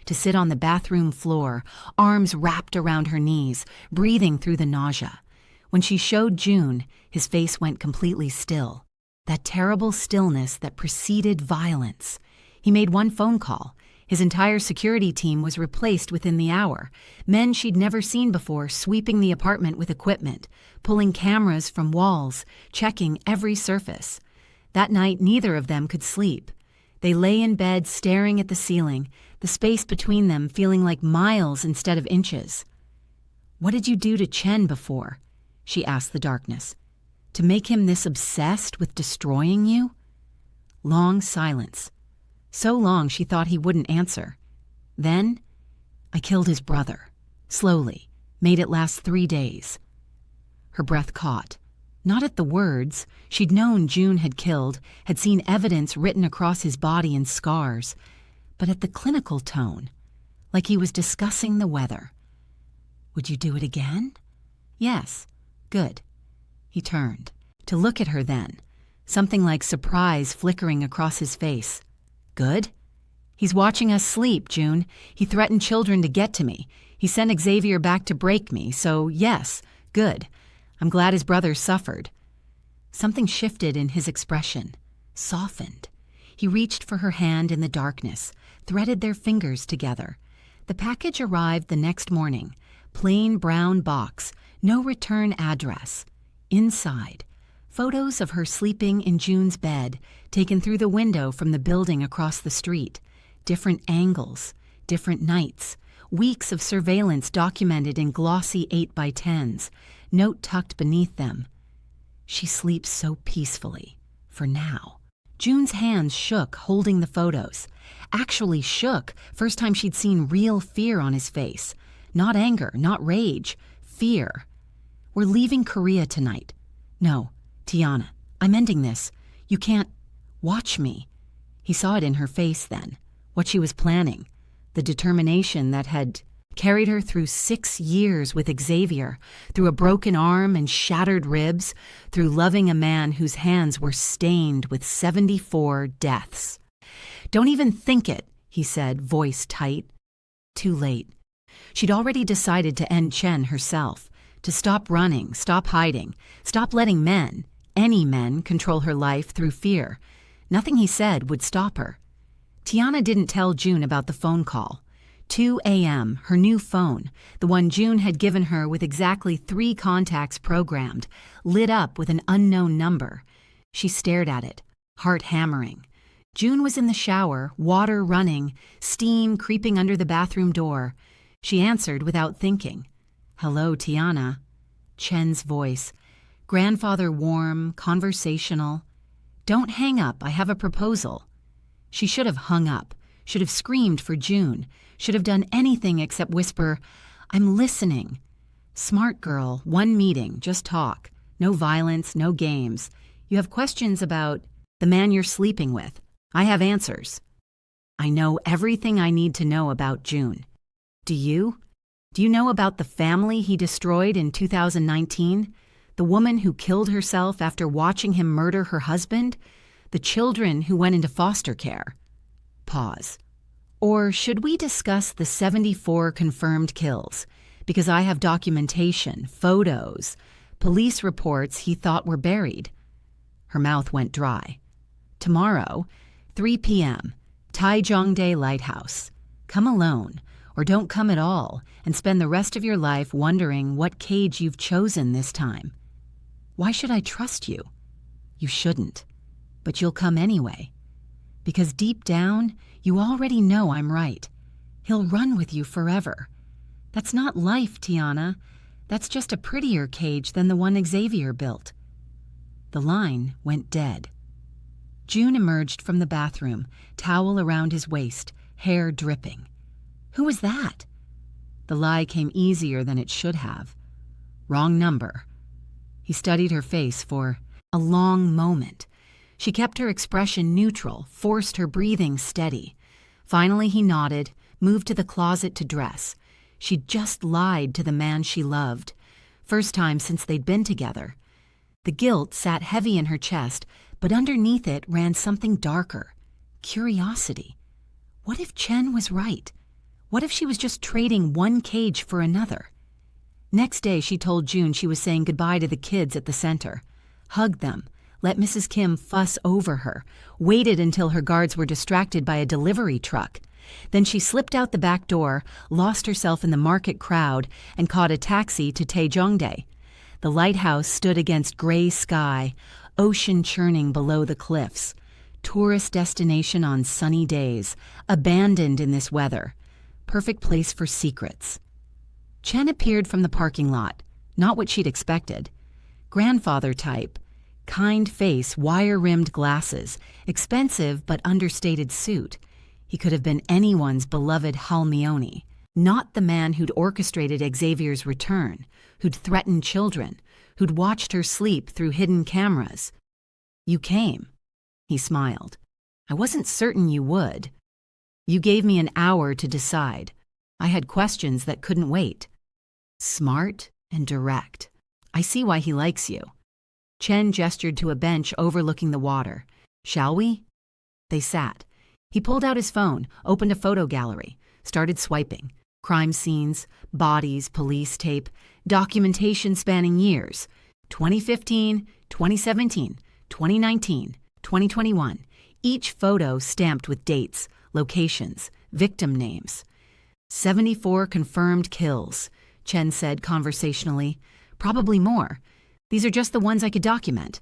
to sit on the bathroom floor, arms wrapped around her knees, breathing through the nausea. When she showed June, his face went completely still. That terrible stillness that preceded violence. He made one phone call. His entire security team was replaced within the hour. Men she'd never seen before sweeping the apartment with equipment, pulling cameras from walls, checking every surface. That night, neither of them could sleep. They lay in bed staring at the ceiling, the space between them feeling like miles instead of inches. "What did you do to Chen before?" she asked the darkness. "To make him this obsessed with destroying you?" Long silence. So long she thought he wouldn't answer. Then, "I killed his brother. Slowly. Made it last 3 days." Her breath caught. Not at the words. She'd known June had killed, had seen evidence written across his body in scars, but at the clinical tone, like he was discussing the weather. "Would you do it again?" "Yes." "Good." He turned. To look at her then, something like surprise flickering across his face. "Good?" "He's watching us sleep, June. He threatened children to get to me. He sent Xavier back to break me, so yes, good. I'm glad his brother suffered." Something shifted in his expression, softened. He reached for her hand in the darkness, threaded their fingers together. The package arrived the next morning, plain brown box, no return address. Inside, photos of her sleeping in June's bed, taken through the window from the building across the street. Different angles, different nights, weeks of surveillance documented in glossy 8x10s, note tucked beneath them. She sleeps so peacefully, for now. June's hands shook, holding the photos. Actually shook, first time she'd seen real fear on his face. Not anger, not rage, fear. "We're leaving Korea tonight." "No, Tiana, I'm ending this. You can't watch me." He saw it in her face then, what she was planning, the determination that had carried her through 6 years with Xavier, through a broken arm and shattered ribs, through loving a man whose hands were stained with 74 deaths. "Don't even think it," he said, voice tight. Too late. She'd already decided to end Chen herself, to stop running, stop hiding, stop letting men, any men, control her life through fear. Nothing he said would stop her. Tiana didn't tell June about the phone call. 2 a.m., her new phone, the one June had given her with exactly 3 contacts programmed, lit up with an unknown number. She stared at it, heart hammering. June was in the shower, water running, steam creeping under the bathroom door. She answered without thinking. "Hello, Tiana." Chen's voice. Grandfather warm, conversational. "Don't hang up, I have a proposal." She should have hung up, should have screamed for June, should have done anything except whisper, "I'm listening." Smart girl, 1 meeting, just talk. No violence, no games. You have questions about the man you're sleeping with. I have answers. I know everything I need to know about June. Do you? Do you know about the family he destroyed in 2019? The woman who killed herself after watching him murder her husband? The children who went into foster care? Pause. Or should we discuss the 74 confirmed kills? Because I have documentation, photos, police reports he thought were buried. Her mouth went dry. Tomorrow, 3 p.m., Taijongdae Lighthouse. Come alone, or don't come at all, and spend the rest of your life wondering what cage you've chosen this time. Why should I trust you? You shouldn't, but you'll come anyway. Because deep down, you already know I'm right. He'll run with you forever. That's not life, Tiana. That's just a prettier cage than the one Xavier built. The line went dead. June emerged from the bathroom, towel around his waist, hair dripping. Who was that? The lie came easier than it should have. Wrong number. He studied her face for a long moment. She kept her expression neutral, forced her breathing steady. Finally he nodded, moved to the closet to dress. She'd just lied to the man she loved. First time since they'd been together. The guilt sat heavy in her chest, but underneath it ran something darker. Curiosity. What if Chen was right? What if she was just trading one cage for another? Next day she told June she was saying goodbye to the kids at the center. Hugged them, let Mrs. Kim fuss over her, waited until her guards were distracted by a delivery truck. Then she slipped out the back door, lost herself in the market crowd, and caught a taxi to Taejongdae. The lighthouse stood against gray sky, ocean churning below the cliffs. Tourist destination on sunny days, abandoned in this weather. Perfect place for secrets. Chen appeared from the parking lot, not what she'd expected. Grandfather type, kind face, wire-rimmed glasses, expensive but understated suit. He could have been anyone's beloved Halmione, not the man who'd orchestrated Xavier's return, who'd threatened children, who'd watched her sleep through hidden cameras. "You came," he smiled. "I wasn't certain you would. You gave me an hour to decide. I had questions that couldn't wait." Smart and direct. I see why he likes you. Chen gestured to a bench overlooking the water. "Shall we?" They sat. He pulled out his phone, opened a photo gallery, started swiping. Crime scenes, bodies, police tape, documentation spanning years. 2015, 2017, 2019, 2021. Each photo stamped with dates, locations, victim names. 74 confirmed kills, Chen said conversationally. Probably more. These are just the ones I could document.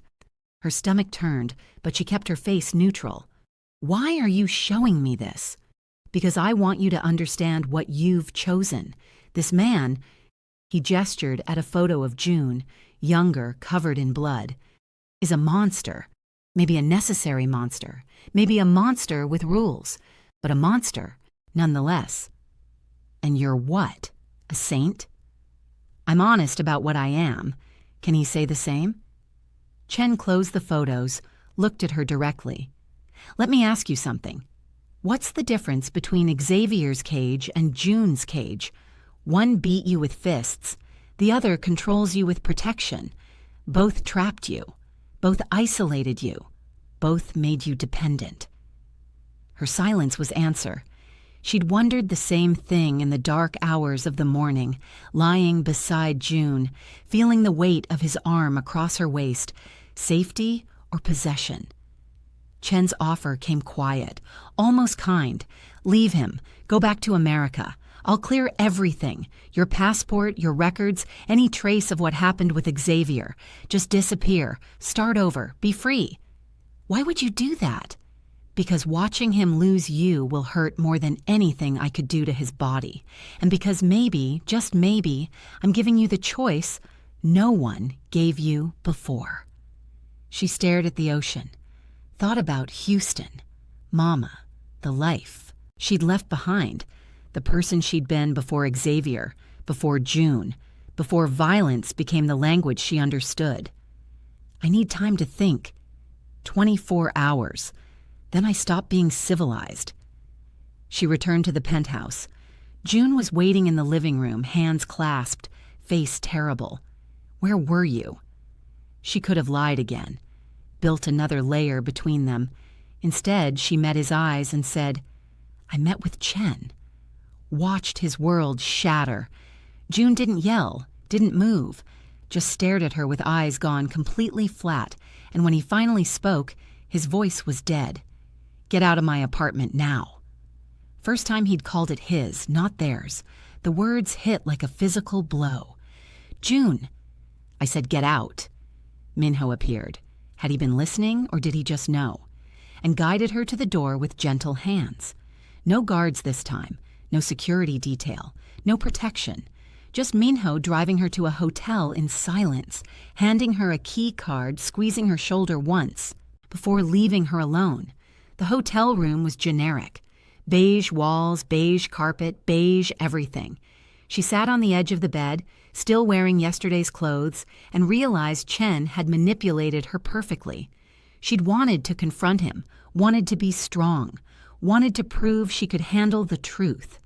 Her stomach turned, but she kept her face neutral. "Why are you showing me this?" "Because I want you to understand what you've chosen. This man," he gestured at a photo of June, younger, covered in blood, "is a monster. Maybe a necessary monster. Maybe a monster with rules. But a monster, nonetheless." "And you're what? A saint?" "I'm honest about what I am. Can he say the same?" Chen closed the photos, looked at her directly. "Let me ask you something. What's the difference between Xavier's cage and June's cage? One beat you with fists. The other controls you with protection. Both trapped you. Both isolated you. Both made you dependent." Her silence was answer. She'd wondered the same thing in the dark hours of the morning, lying beside June, feeling the weight of his arm across her waist, safety or possession. Chen's offer came quiet, almost kind. Leave him. Go back to America. I'll clear everything. Your passport, your records, any trace of what happened with Xavier. Just disappear. Start over. Be free. Why would you do that? Because watching him lose you will hurt more than anything I could do to his body. And because maybe, just maybe, I'm giving you the choice no one gave you before. She stared at the ocean, thought about Houston, Mama, the life she'd left behind, the person she'd been before Xavier, before June, before violence became the language she understood. I need time to think. 24 hours. Then I stopped being civilized. She returned to the penthouse. June was waiting in the living room, hands clasped, face terrible. Where were you? She could have lied again, built another layer between them. Instead, she met his eyes and said, I met with Chen. Watched his world shatter. June didn't yell, didn't move, just stared at her with eyes gone completely flat, and when he finally spoke, his voice was dead. Get out of my apartment now. First time he'd called it his, not theirs. The words hit like a physical blow. June. I said, get out. Minho appeared. Had he been listening, or did he just know? And guided her to the door with gentle hands. No guards this time, no security detail, no protection. Just Minho driving her to a hotel in silence, handing her a key card, squeezing her shoulder once, before leaving her alone. The hotel room was generic. Beige walls, beige carpet, beige everything. She sat on the edge of the bed, still wearing yesterday's clothes, and realized Chen had manipulated her perfectly. She'd wanted to confront him, wanted to be strong, wanted to prove she could handle the truth.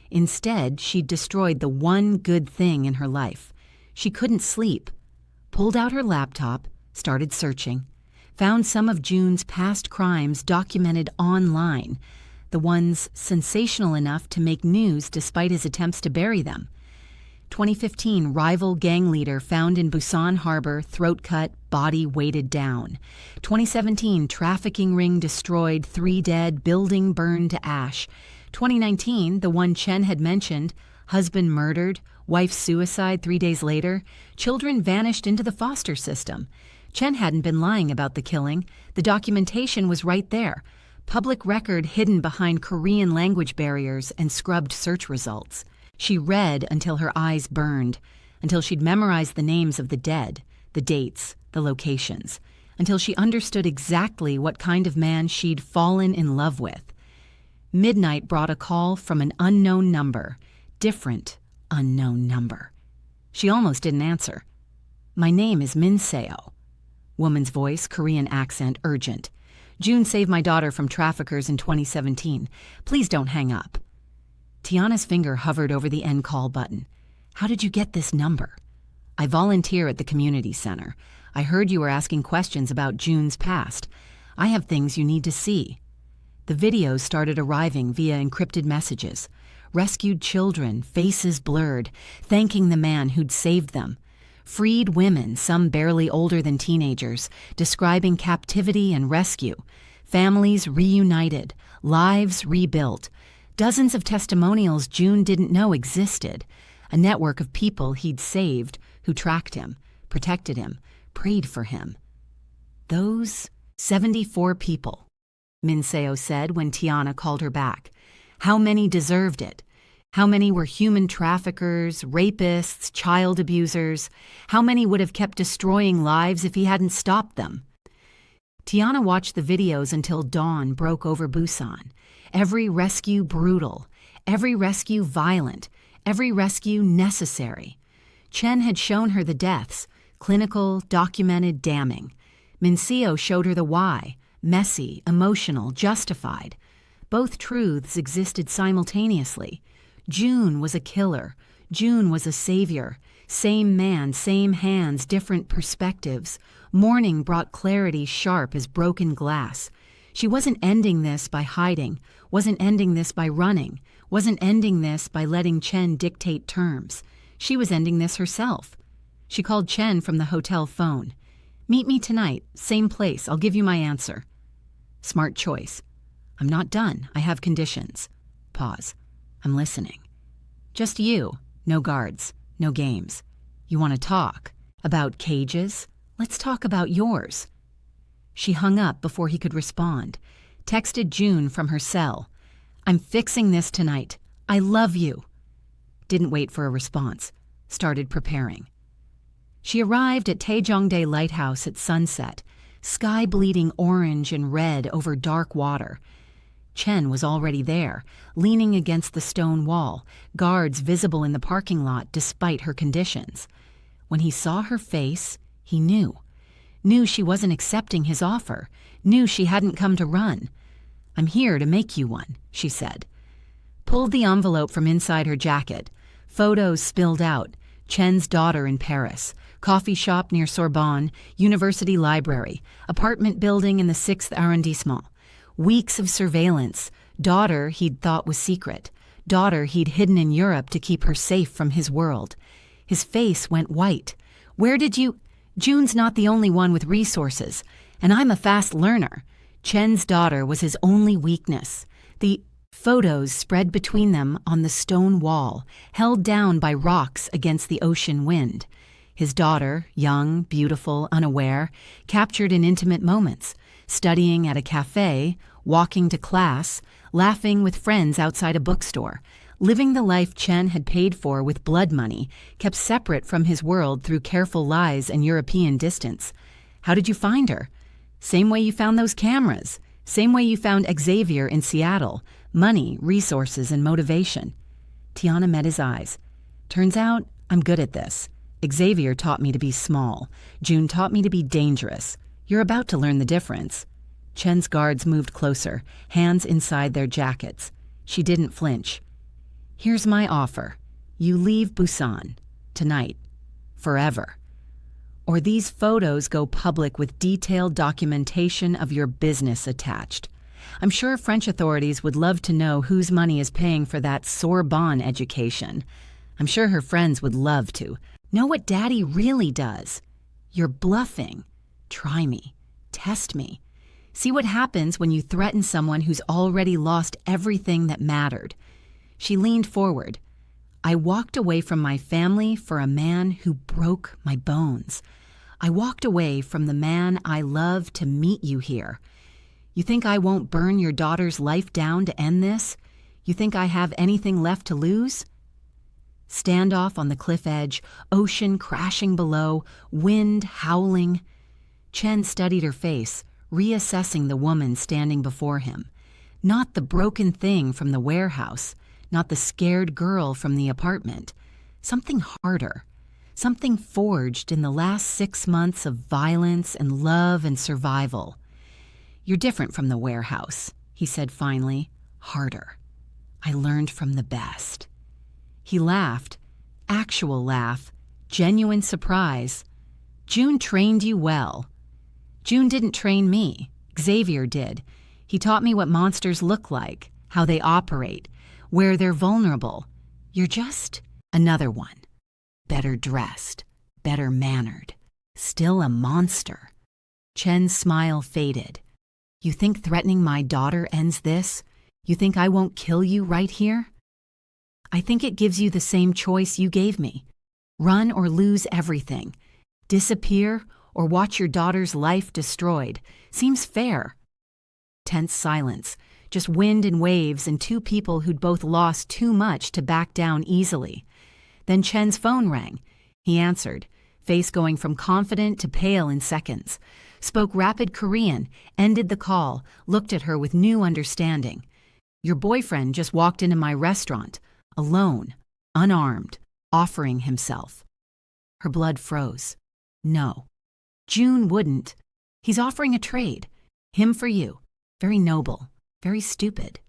Instead, she'd destroyed the one good thing in her life. She couldn't sleep. Pulled out her laptop, started searching, found some of June's past crimes documented online, the ones sensational enough to make news despite his attempts to bury them. 2015 rival gang leader found in Busan Harbor, throat cut, body weighted down. 2017 trafficking ring destroyed, 3 dead, building burned to ash. 2019, the one Chen had mentioned, husband murdered, wife suicide 3 days later, children vanished into the foster system. Chen hadn't been lying about the killing. The documentation was right there. Public record hidden behind Korean language barriers and scrubbed search results. She read until her eyes burned, until she'd memorized the names of the dead, the dates, the locations, until she understood exactly what kind of man she'd fallen in love with. Midnight brought a call from an unknown number, different unknown number. She almost didn't answer. My name is Min Seo. Woman's voice, Korean accent, urgent. June saved my daughter from traffickers in 2017. Please don't hang up. Tiana's finger hovered over the end call button. How did you get this number? I volunteer at the community center. I heard you were asking questions about June's past. I have things you need to see. The videos started arriving via encrypted messages. Rescued children, faces blurred, thanking the man who'd saved them. Freed women, some barely older than teenagers, describing captivity and rescue. Families reunited, lives rebuilt. Dozens of testimonials June didn't know existed. A network of people he'd saved, who tracked him, protected him, prayed for him. Those 74 people, Min Seo said when Tiana called her back. How many deserved it? How many were human traffickers, rapists, child abusers? How many would have kept destroying lives if he hadn't stopped them? Tiana watched the videos until dawn broke over Busan. Every rescue brutal, every rescue violent, every rescue necessary. Chen had shown her the deaths, clinical, documented, damning. Min Seo showed her the why, messy, emotional, justified. Both truths existed simultaneously. June was a killer. June was a savior. Same man, same hands, different perspectives. Morning brought clarity sharp as broken glass. She wasn't ending this by hiding, wasn't ending this by running, wasn't ending this by letting Chen dictate terms. She was ending this herself. She called Chen from the hotel phone. Meet me tonight, same place, I'll give you my answer. Smart choice. I'm not done. I have conditions. Pause. I'm listening. Just you. No guards. No games. You want to talk? About cages? Let's talk about yours. She hung up before he could respond. Texted June from her cell. I'm fixing this tonight. I love you. Didn't wait for a response. Started preparing. She arrived at Taejongdae Lighthouse at sunset, sky bleeding orange and red over dark water. Chen was already there, leaning against the stone wall, guards visible in the parking lot despite her conditions. When he saw her face, he knew. Knew she wasn't accepting his offer. Knew she hadn't come to run. I'm here to make you one, she said. Pulled the envelope from inside her jacket. Photos spilled out. Chen's daughter in Paris. Coffee shop near Sorbonne. University library. Apartment building in the 6th arrondissement. Weeks of surveillance. Daughter he'd thought was secret. Daughter he'd hidden in Europe to keep her safe from his world. His face went white. Where did you... June's not the only one with resources, and I'm a fast learner. Chen's daughter was his only weakness. The photos spread between them on the stone wall, held down by rocks against the ocean wind. His daughter, young, beautiful, unaware, captured in intimate moments, studying at a cafe, walking to class, laughing with friends outside a bookstore, living the life Chen had paid for with blood money, kept separate from his world through careful lies and European distance. How did you find her? Same way you found those cameras. Same way you found Xavier in Seattle. Money, resources, and motivation. Tiana met his eyes. Turns out, I'm good at this. Xavier taught me to be small. June taught me to be dangerous. You're about to learn the difference. Chen's guards moved closer, hands inside their jackets. She didn't flinch. Here's my offer. You leave Busan. Tonight. Forever. Or these photos go public with detailed documentation of your business attached. I'm sure French authorities would love to know whose money is paying for that Sorbonne education. I'm sure her friends would love to. Know what Daddy really does. You're bluffing. Try me. Test me. See what happens when you threaten someone who's already lost everything that mattered. She leaned forward. I walked away from my family for a man who broke my bones. I walked away from the man I love to meet you here. You think I won't burn your daughter's life down to end this? You think I have anything left to lose? Standoff on the cliff edge, ocean crashing below, wind howling. Chen studied her face, reassessing the woman standing before him. Not the broken thing from the warehouse, not the scared girl from the apartment. Something harder. Something forged in the last 6 months of violence and love and survival. You're different from the warehouse, he said finally. Harder. I learned from the best. He laughed. Actual laugh. Genuine surprise. June trained you well. June didn't train me. Xavier did. He taught me what monsters look like, how they operate, where they're vulnerable. You're just another one. Better dressed, better mannered. Still a monster. Chen's smile faded. You think threatening my daughter ends this? You think I won't kill you right here? I think it gives you the same choice you gave me. Run or lose everything. Disappear or watch your daughter's life destroyed. Seems fair. Tense silence. Just wind and waves and two people who'd both lost too much to back down easily. Then Chen's phone rang. He answered, face going from confident to pale in seconds. Spoke rapid Korean, ended the call, looked at her with new understanding. Your boyfriend just walked into my restaurant, alone, unarmed, offering himself. Her blood froze. No. June wouldn't. He's offering a trade. Him for you. Very noble. Very stupid.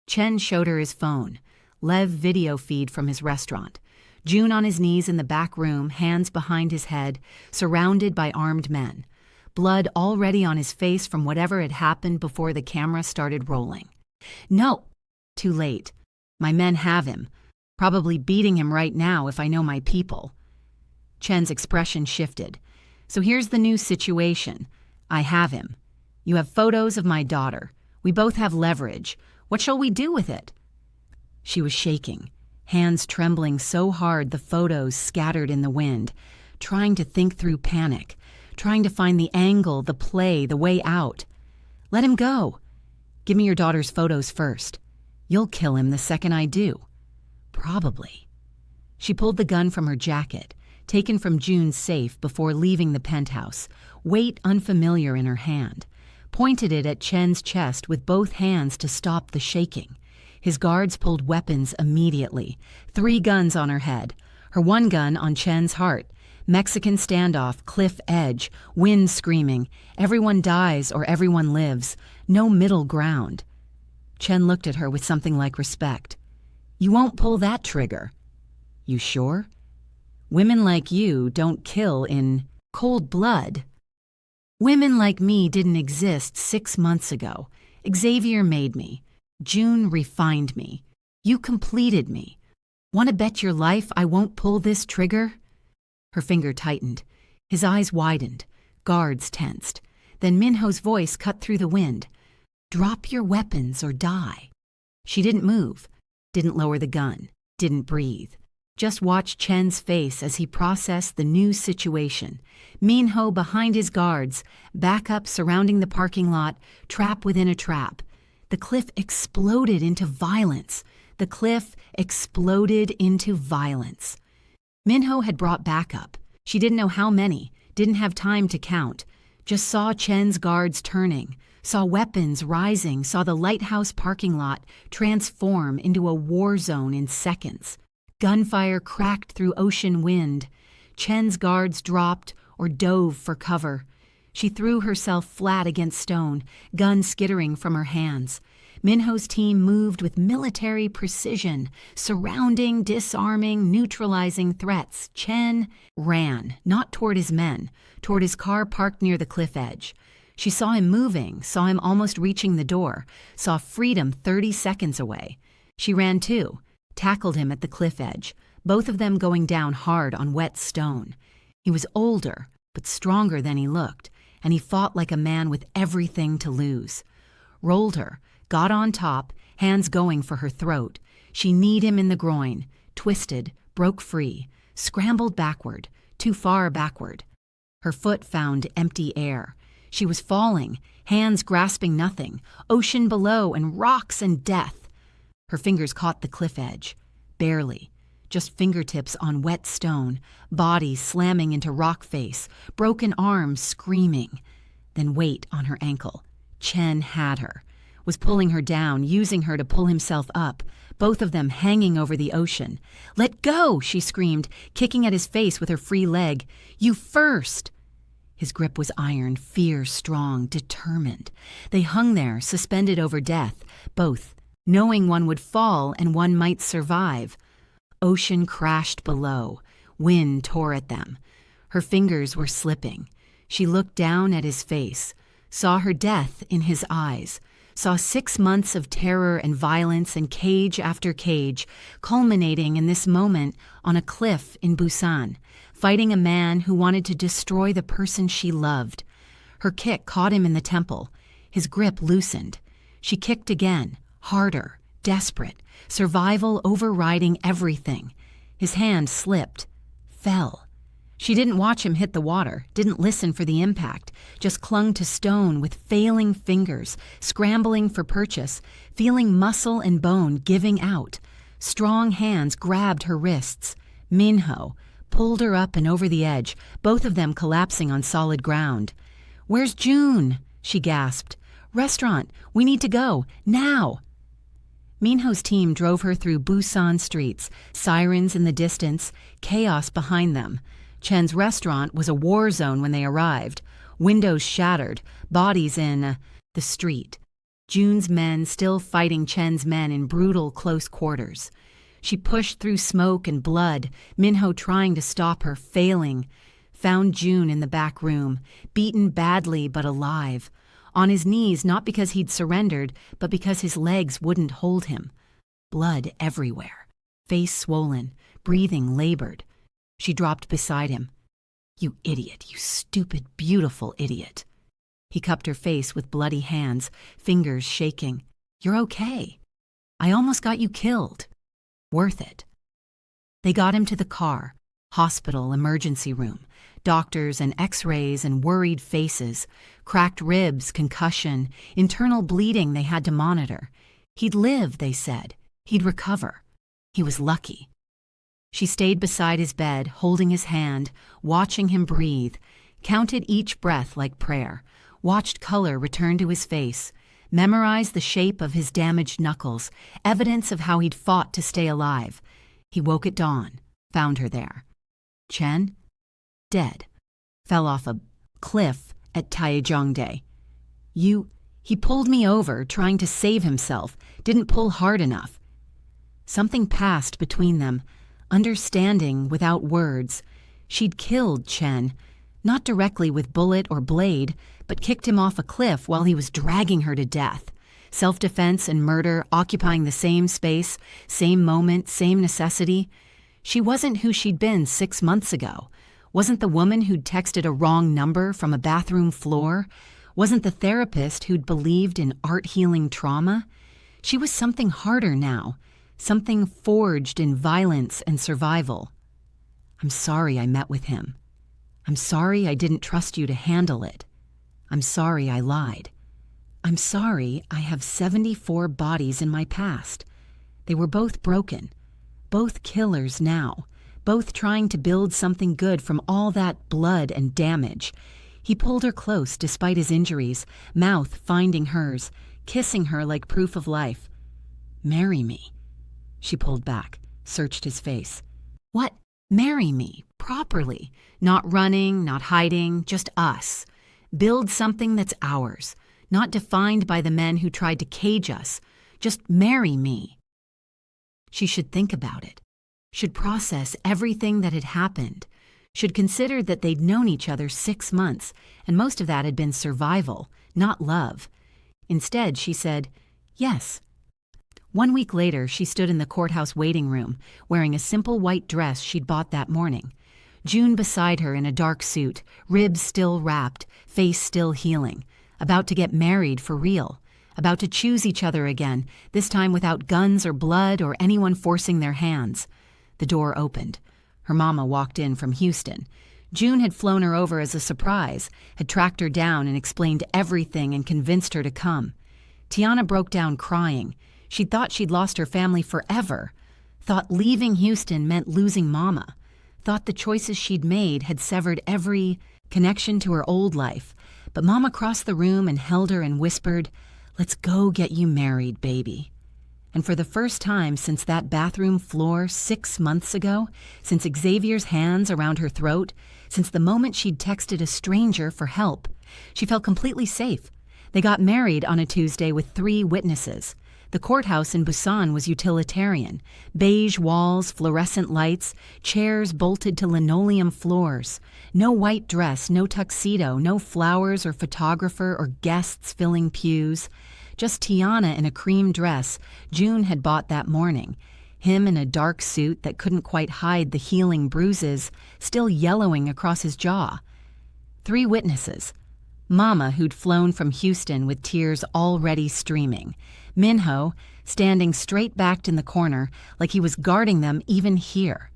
Chen showed her his phone. Lev video feed from his restaurant. June on his knees in the back room, hands behind his head, surrounded by armed men. Blood already on his face from whatever had happened before the camera started rolling. No! Too late. My men have him. Probably beating him right now if I know my people. Chen's expression shifted. So here's the new situation. I have him. You have photos of my daughter. We both have leverage. What shall we do with it?" She was shaking, hands trembling so hard the photos scattered in the wind, trying to think through panic, trying to find the angle, the play, the way out. "Let him go. Give me your daughter's photos first. You'll kill him the second I do." "Probably." She pulled the gun from her jacket, taken from June's safe before leaving the penthouse, weight unfamiliar in her hand, pointed it at Chen's chest with both hands to stop the shaking. His guards pulled weapons immediately, 3 guns on her head, her one gun on Chen's heart. Mexican standoff, cliff edge, wind screaming, everyone dies or everyone lives, no middle ground. Chen looked at her with something like respect. "You won't pull that trigger." "You sure? Women like you don't kill in cold blood." "Women like me didn't exist 6 months ago. Xavier made me. June refined me. You completed me. Want to bet your life I won't pull this trigger?" Her finger tightened. His eyes widened. Guards tensed. Then Minho's voice cut through the wind. "Drop your weapons or die." She didn't move, didn't lower the gun, didn't breathe. Just watched Chen's face as he processed the new situation. Minho behind his guards, backup surrounding the parking lot, trap within a trap. The cliff exploded into violence. The cliff exploded into violence. Minho had brought backup. She didn't know how many, didn't have time to count. Just saw Chen's guards turning, saw weapons rising, saw the lighthouse parking lot transform into a war zone in seconds. Gunfire cracked through ocean wind. Chen's guards dropped or dove for cover. She threw herself flat against stone, gun skittering from her hands. Minho's team moved with military precision, surrounding, disarming, neutralizing threats. Chen ran, not toward his men, toward his car parked near the cliff edge. She saw him moving, saw him almost reaching the door, saw freedom 30 seconds away. She ran too, tackled him at the cliff edge, both of them going down hard on wet stone. He was older, but stronger than he looked, and he fought like a man with everything to lose. Rolled her, got on top, hands going for her throat. She kneed him in the groin, twisted, broke free, scrambled backward, too far backward. Her foot found empty air. She was falling, hands grasping nothing, ocean below and rocks and death. Her fingers caught the cliff edge, barely, just fingertips on wet stone, body slamming into rock face, broken arms screaming. Then weight on her ankle. Chen had her, was pulling her down, using her to pull himself up, both of them hanging over the ocean. "Let go," she screamed, kicking at his face with her free leg. "You first." His grip was iron, fear strong, determined. They hung there, suspended over death, both, knowing one would fall and one might survive. Ocean crashed below. Wind tore at them. Her fingers were slipping. She looked down at his face, saw her death in his eyes, saw 6 months of terror and violence and cage after cage, culminating in this moment on a cliff in Busan, fighting a man who wanted to destroy the person she loved. Her kick caught him in the temple. His grip loosened. She kicked again, harder, desperate, survival overriding everything. His hand slipped, fell. She didn't watch him hit the water, didn't listen for the impact, just clung to stone with failing fingers, scrambling for purchase, feeling muscle and bone giving out. Strong hands grabbed her wrists. Minho pulled her up and over the edge, both of them collapsing on solid ground. "Where's June?" she gasped. "Restaurant, we need to go, now!" Minho's team drove her through Busan streets, sirens in the distance, chaos behind them. Chen's restaurant was a war zone when they arrived. Windows shattered, bodies in the street. June's men still fighting Chen's men in brutal close quarters. She pushed through smoke and blood, Minho trying to stop her, failing. Found June in the back room, beaten badly but alive. On his knees, not because he'd surrendered, but because his legs wouldn't hold him. Blood everywhere. Face swollen, breathing labored. She dropped beside him. "You idiot, you stupid, beautiful idiot." He cupped her face with bloody hands, fingers shaking. "You're okay. I almost got you killed. Worth it." They got him to the car, hospital emergency room, doctors and x-rays and worried faces, cracked ribs, concussion, internal bleeding they had to monitor. He'd live, they said. He'd recover. He was lucky. She stayed beside his bed, holding his hand, watching him breathe, counted each breath like prayer, watched color return to his face, memorized the shape of his damaged knuckles, evidence of how he'd fought to stay alive. He woke at dawn, found her there. Chen? Dead. Fell off a cliff at Taizhongde. He pulled me over, trying to save himself, didn't pull hard enough. Something passed between them, understanding without words. She'd killed Chen, not directly with bullet or blade, but kicked him off a cliff while he was dragging her to death. Self-defense and murder occupying the same space, same moment, same necessity. She wasn't who she'd been 6 months ago. Wasn't the woman who'd texted a wrong number from a bathroom floor. Wasn't the therapist who'd believed in art-healing trauma. She was something harder now, something forged in violence and survival. "I'm sorry I met with him. I'm sorry I didn't trust you to handle it. I'm sorry I lied. I'm sorry I have 74 bodies in my past. They were both broken, both killers now, both trying to build something good from all that blood and damage." He pulled her close despite his injuries, mouth finding hers, kissing her like proof of life. "Marry me." She pulled back, searched his face. "What? Marry me, properly. Not running, not hiding, just us. Build something that's ours, not defined by the men who tried to cage us. Just marry me." She should think about it, should process everything that had happened, should consider that they'd known each other 6 months, and most of that had been survival, not love. Instead, she said, "Yes." 1 week later, she stood in the courthouse waiting room, wearing a simple white dress she'd bought that morning. June beside her in a dark suit, ribs still wrapped, face still healing, about to get married for real, about to choose each other again, this time without guns or blood or anyone forcing their hands. The door opened. Her mama walked in from Houston. June had flown her over as a surprise, had tracked her down and explained everything and convinced her to come. Tiana broke down crying. She'd thought she'd lost her family forever, thought leaving Houston meant losing Mama, thought the choices she'd made had severed every connection to her old life. But Mama crossed the room and held her and whispered, "Let's go get you married, baby." And for the first time since that bathroom floor 6 months ago, since Xavier's hands around her throat, since the moment she'd texted a stranger for help, she felt completely safe. They got married on a Tuesday with 3 witnesses. The courthouse in Busan was utilitarian. Beige walls, fluorescent lights, chairs bolted to linoleum floors. No white dress, no tuxedo, no flowers or photographer or guests filling pews. Just Tiana in a cream dress June had bought that morning. Him in a dark suit that couldn't quite hide the healing bruises still yellowing across his jaw. 3 witnesses. Mama, who'd flown from Houston with tears already streaming. Minho, standing straight-backed in the corner like he was guarding them even here.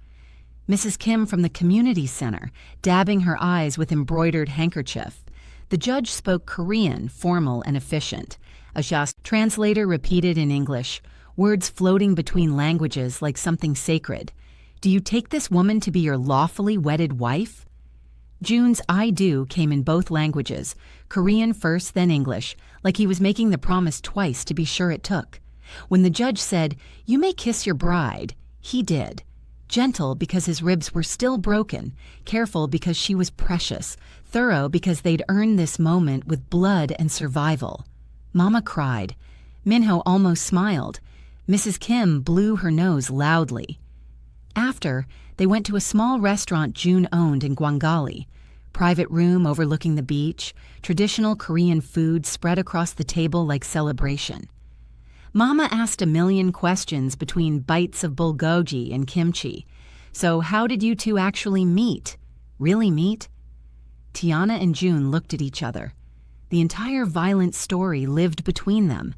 Mrs. Kim from the community center, dabbing her eyes with embroidered handkerchief. The judge spoke Korean, formal and efficient. A translator repeated in English, words floating between languages like something sacred. "Do you take this woman to be your lawfully wedded wife?" June's "I do" came in both languages, Korean first, then English, like he was making the promise twice to be sure it took. When the judge said, "You may kiss your bride," he did. Gentle because his ribs were still broken, careful because she was precious, thorough because they'd earned this moment with blood and survival. Mama cried. Minho almost smiled. Mrs. Kim blew her nose loudly. After, they went to a small restaurant June owned in Gwangali. Private room overlooking the beach, traditional Korean food spread across the table like celebration. Mama asked a million questions between bites of bulgogi and kimchi. "So how did you two actually meet? Really meet?" Tiana and June looked at each other. The entire violent story lived between them.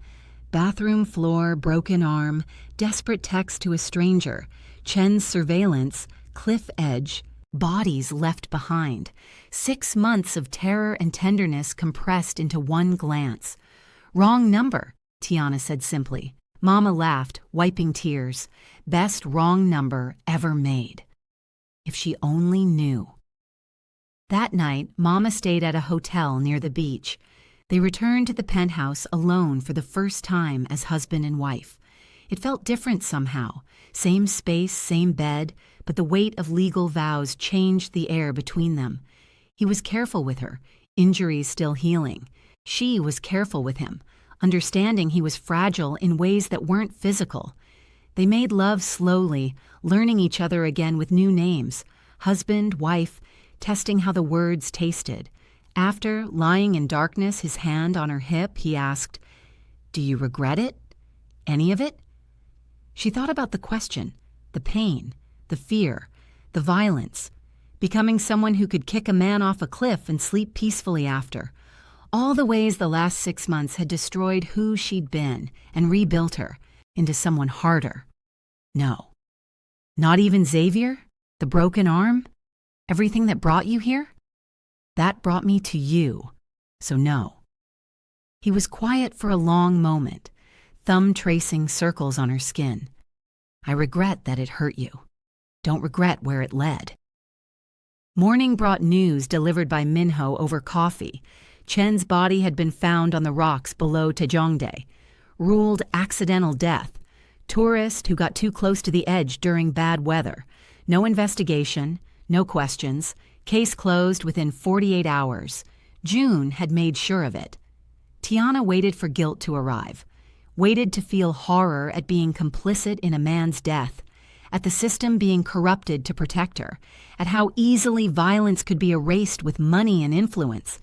Bathroom floor, broken arm, desperate text to a stranger, Chen's surveillance, cliff edge, bodies left behind. 6 months of terror and tenderness compressed into one glance. "Wrong number," Tiana said simply. Mama laughed, wiping tears. Best wrong number ever made. If she only knew. That night, Mama stayed at a hotel near the beach. They returned to the penthouse alone for the first time as husband and wife. It felt different somehow. Same space, same bed, but the weight of legal vows changed the air between them. He was careful with her, injuries still healing. She was careful with him, understanding he was fragile in ways that weren't physical. They made love slowly, learning each other again with new names, husband, wife, testing how the words tasted. After, lying in darkness, his hand on her hip, he asked, "Do you regret it? Any of it?" She thought about the question, the pain, the fear, the violence, becoming someone who could kick a man off a cliff and sleep peacefully after. All the ways the last 6 months had destroyed who she'd been and rebuilt her into someone harder. No. Not even Xavier? The broken arm? Everything that brought you here? That brought me to you. So no. He was quiet for a long moment, thumb tracing circles on her skin. "I regret that it hurt you. Don't regret where it led." Morning brought news delivered by Minho over coffee. Chen's body had been found on the rocks below Taejongdae. Ruled accidental death. Tourist who got too close to the edge during bad weather. No investigation, no questions. Case closed within 48 hours. June had made sure of it. Tiana waited for guilt to arrive. Waited to feel horror at being complicit in a man's death. At the system being corrupted to protect her. At how easily violence could be erased with money and influence.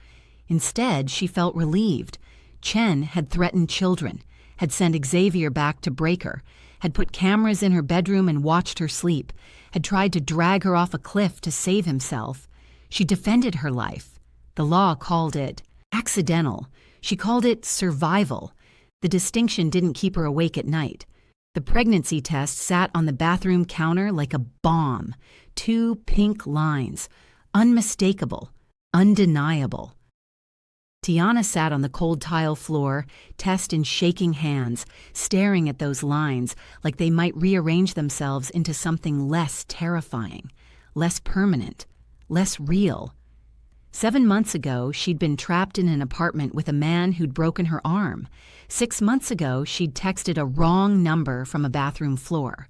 Instead, she felt relieved. Chen had threatened children, had sent Xavier back to break her, had put cameras in her bedroom and watched her sleep, had tried to drag her off a cliff to save himself. She defended her life. The law called it accidental. She called it survival. The distinction didn't keep her awake at night. The pregnancy test sat on the bathroom counter like a bomb. 2 pink lines. Unmistakable. Undeniable. Tiana sat on the cold tile floor, test in shaking hands, staring at those lines like they might rearrange themselves into something less terrifying, less permanent, less real. 7 months ago, she'd been trapped in an apartment with a man who'd broken her arm. 6 months ago, she'd texted a wrong number from a bathroom floor.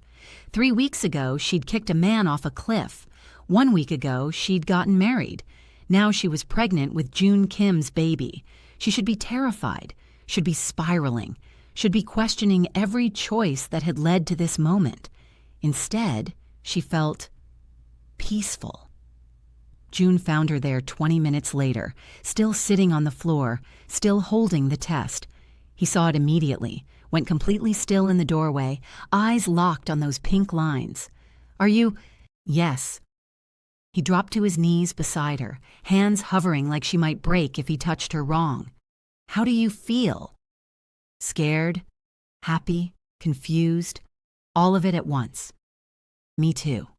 3 weeks ago, she'd kicked a man off a cliff. 1 week ago, she'd gotten married. Now she was pregnant with June Kim's baby. She should be terrified, should be spiraling, should be questioning every choice that had led to this moment. Instead, she felt peaceful. June found her there 20 minutes later, still sitting on the floor, still holding the test. He saw it immediately, went completely still in the doorway, eyes locked on those pink lines. "Are you—" "Yes." He dropped to his knees beside her, hands hovering like she might break if he touched her wrong. "How do you feel?" "Scared, happy, confused, all of it at once." "Me too."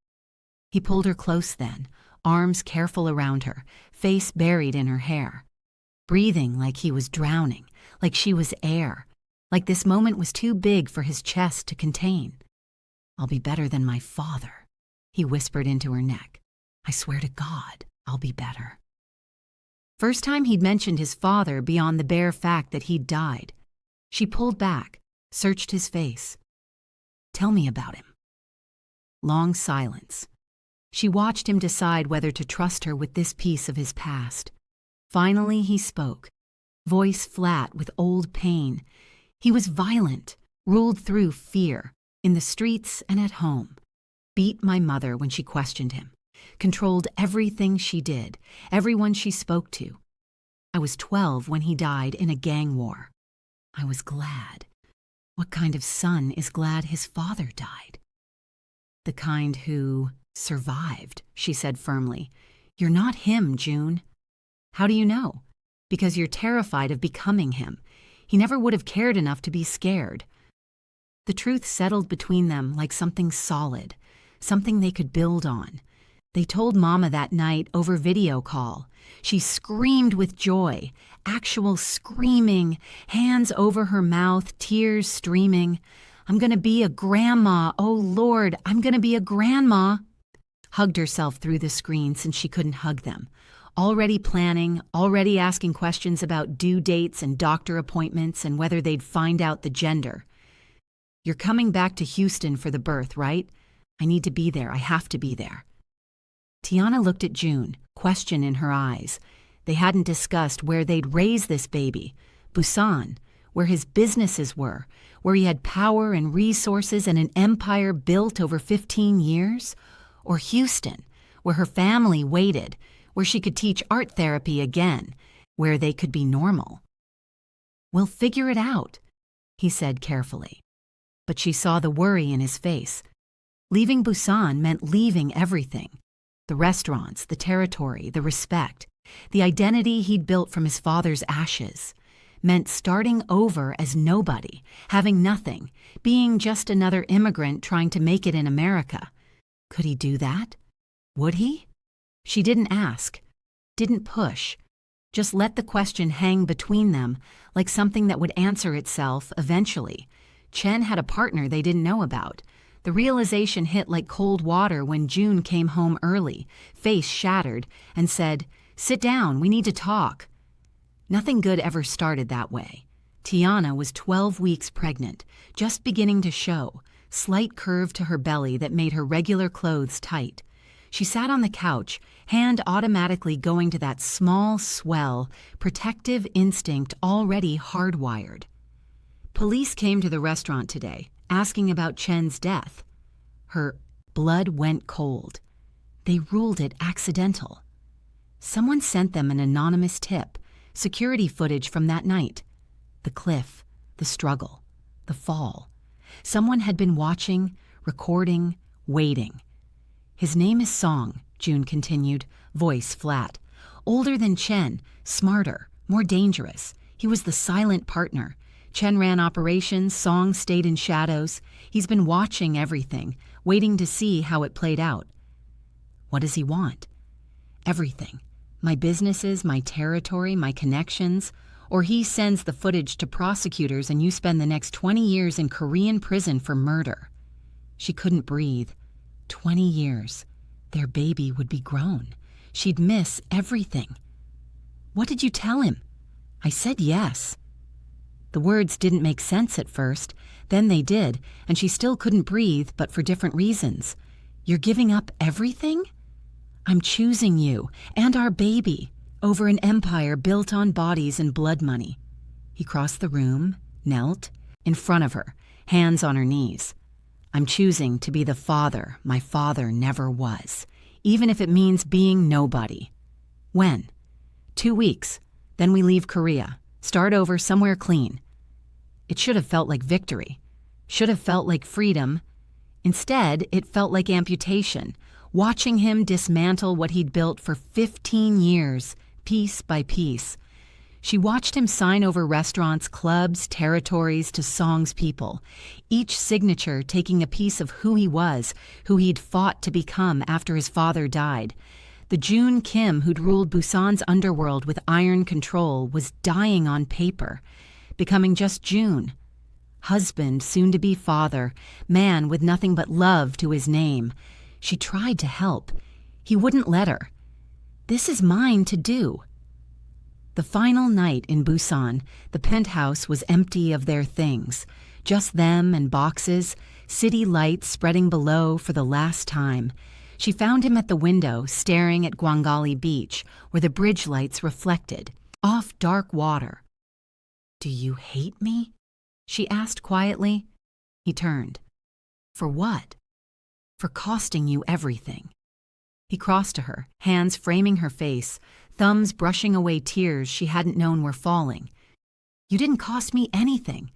He pulled her close then, arms careful around her, face buried in her hair. Breathing like he was drowning, like she was air, like this moment was too big for his chest to contain. "I'll be better than my father," he whispered into her neck. "I swear to God, I'll be better." First time he'd mentioned his father beyond the bare fact that he'd died. She pulled back, searched his face. "Tell me about him." Long silence. She watched him decide whether to trust her with this piece of his past. Finally he spoke, voice flat with old pain. He was violent, ruled through fear, in the streets and at home. Beat my mother when she questioned him. Controlled everything she did, everyone she spoke to. I was 12 when he died in a gang war. I was glad. What kind of son is glad his father died? "The kind who survived," she said firmly. "You're not him, June." "How do you know?" Because you're terrified of becoming him. He never would have cared enough to be scared. The truth settled between them like something solid, something they could build on. They told Mama that night over video call. She screamed with joy, actual screaming, hands over her mouth, tears streaming. "I'm gonna be a grandma, oh Lord, I'm gonna be a grandma." Hugged herself through the screen since she couldn't hug them. Already planning, already asking questions about due dates and doctor appointments and whether they'd find out the gender. "You're coming back to Houston for the birth, right? I need to be there. I have to be there." Tiana looked at June, question in her eyes. They hadn't discussed where they'd raise this baby. Busan, where his businesses were, where he had power and resources and an empire built over 15 years? Or Houston, where her family waited, where she could teach art therapy again, where they could be normal. "We'll figure it out," he said carefully. But she saw the worry in his face. Leaving Busan meant leaving everything. The restaurants, the territory, the respect, the identity he'd built from his father's ashes. Meant starting over as nobody, having nothing, being just another immigrant trying to make it in America. Could he do that? Would he? She didn't ask, didn't push, just let the question hang between them like something that would answer itself eventually. Chen had a partner they didn't know about. The realization hit like cold water when June came home early, face shattered, and said, "Sit down, we need to talk." Nothing good ever started that way. Tiana was 12 weeks pregnant, just beginning to show, slight curve to her belly that made her regular clothes tight. She sat on the couch, hand automatically going to that small swell, protective instinct already hardwired. Police came to the restaurant today, asking about Chen's death. Her blood went cold. They ruled it accidental. Someone sent them an anonymous tip, security footage from that night. The cliff, the struggle, the fall. Someone had been watching, recording, waiting. "His name is Song," June continued, voice flat. "Older than Chen, smarter, more dangerous. He was the silent partner. Chen ran operations, Song stayed in shadows. He's been watching everything, waiting to see how it played out." "What does he want?" "Everything. My businesses, my territory, my connections. Or he sends the footage to prosecutors and you spend the next 20 years in Korean prison for murder." She couldn't breathe. 20 years. Their baby would be grown. She'd miss everything. "What did you tell him?" "I said yes." The words didn't make sense at first. Then they did, and she still couldn't breathe, but for different reasons. "You're giving up everything?" "I'm choosing you, and our baby, over an empire built on bodies and blood money." He crossed the room, knelt, in front of her, hands on her knees. "I'm choosing to be the father my father never was, even if it means being nobody." "When?" 2 weeks. Then we leave Korea. Start over somewhere clean." It should have felt like victory. Should have felt like freedom. Instead, it felt like amputation, watching him dismantle what he'd built for 15 years, piece by piece. She watched him sign over restaurants, clubs, territories to Song's people, each signature taking a piece of who he was, who he'd fought to become after his father died. The June Kim who'd ruled Busan's underworld with iron control was dying on paper, becoming just June. Husband, soon-to-be father, man with nothing but love to his name. She tried to help. He wouldn't let her. "This is mine to do." The final night in Busan, the penthouse was empty of their things, just them and boxes, city lights spreading below for the last time. She found him at the window, staring at Gwangali Beach, where the bridge lights reflected, off dark water. "Do you hate me?" she asked quietly. He turned. "For what?" "For costing you everything." He crossed to her, hands framing her face, thumbs brushing away tears she hadn't known were falling. "You didn't cost me anything.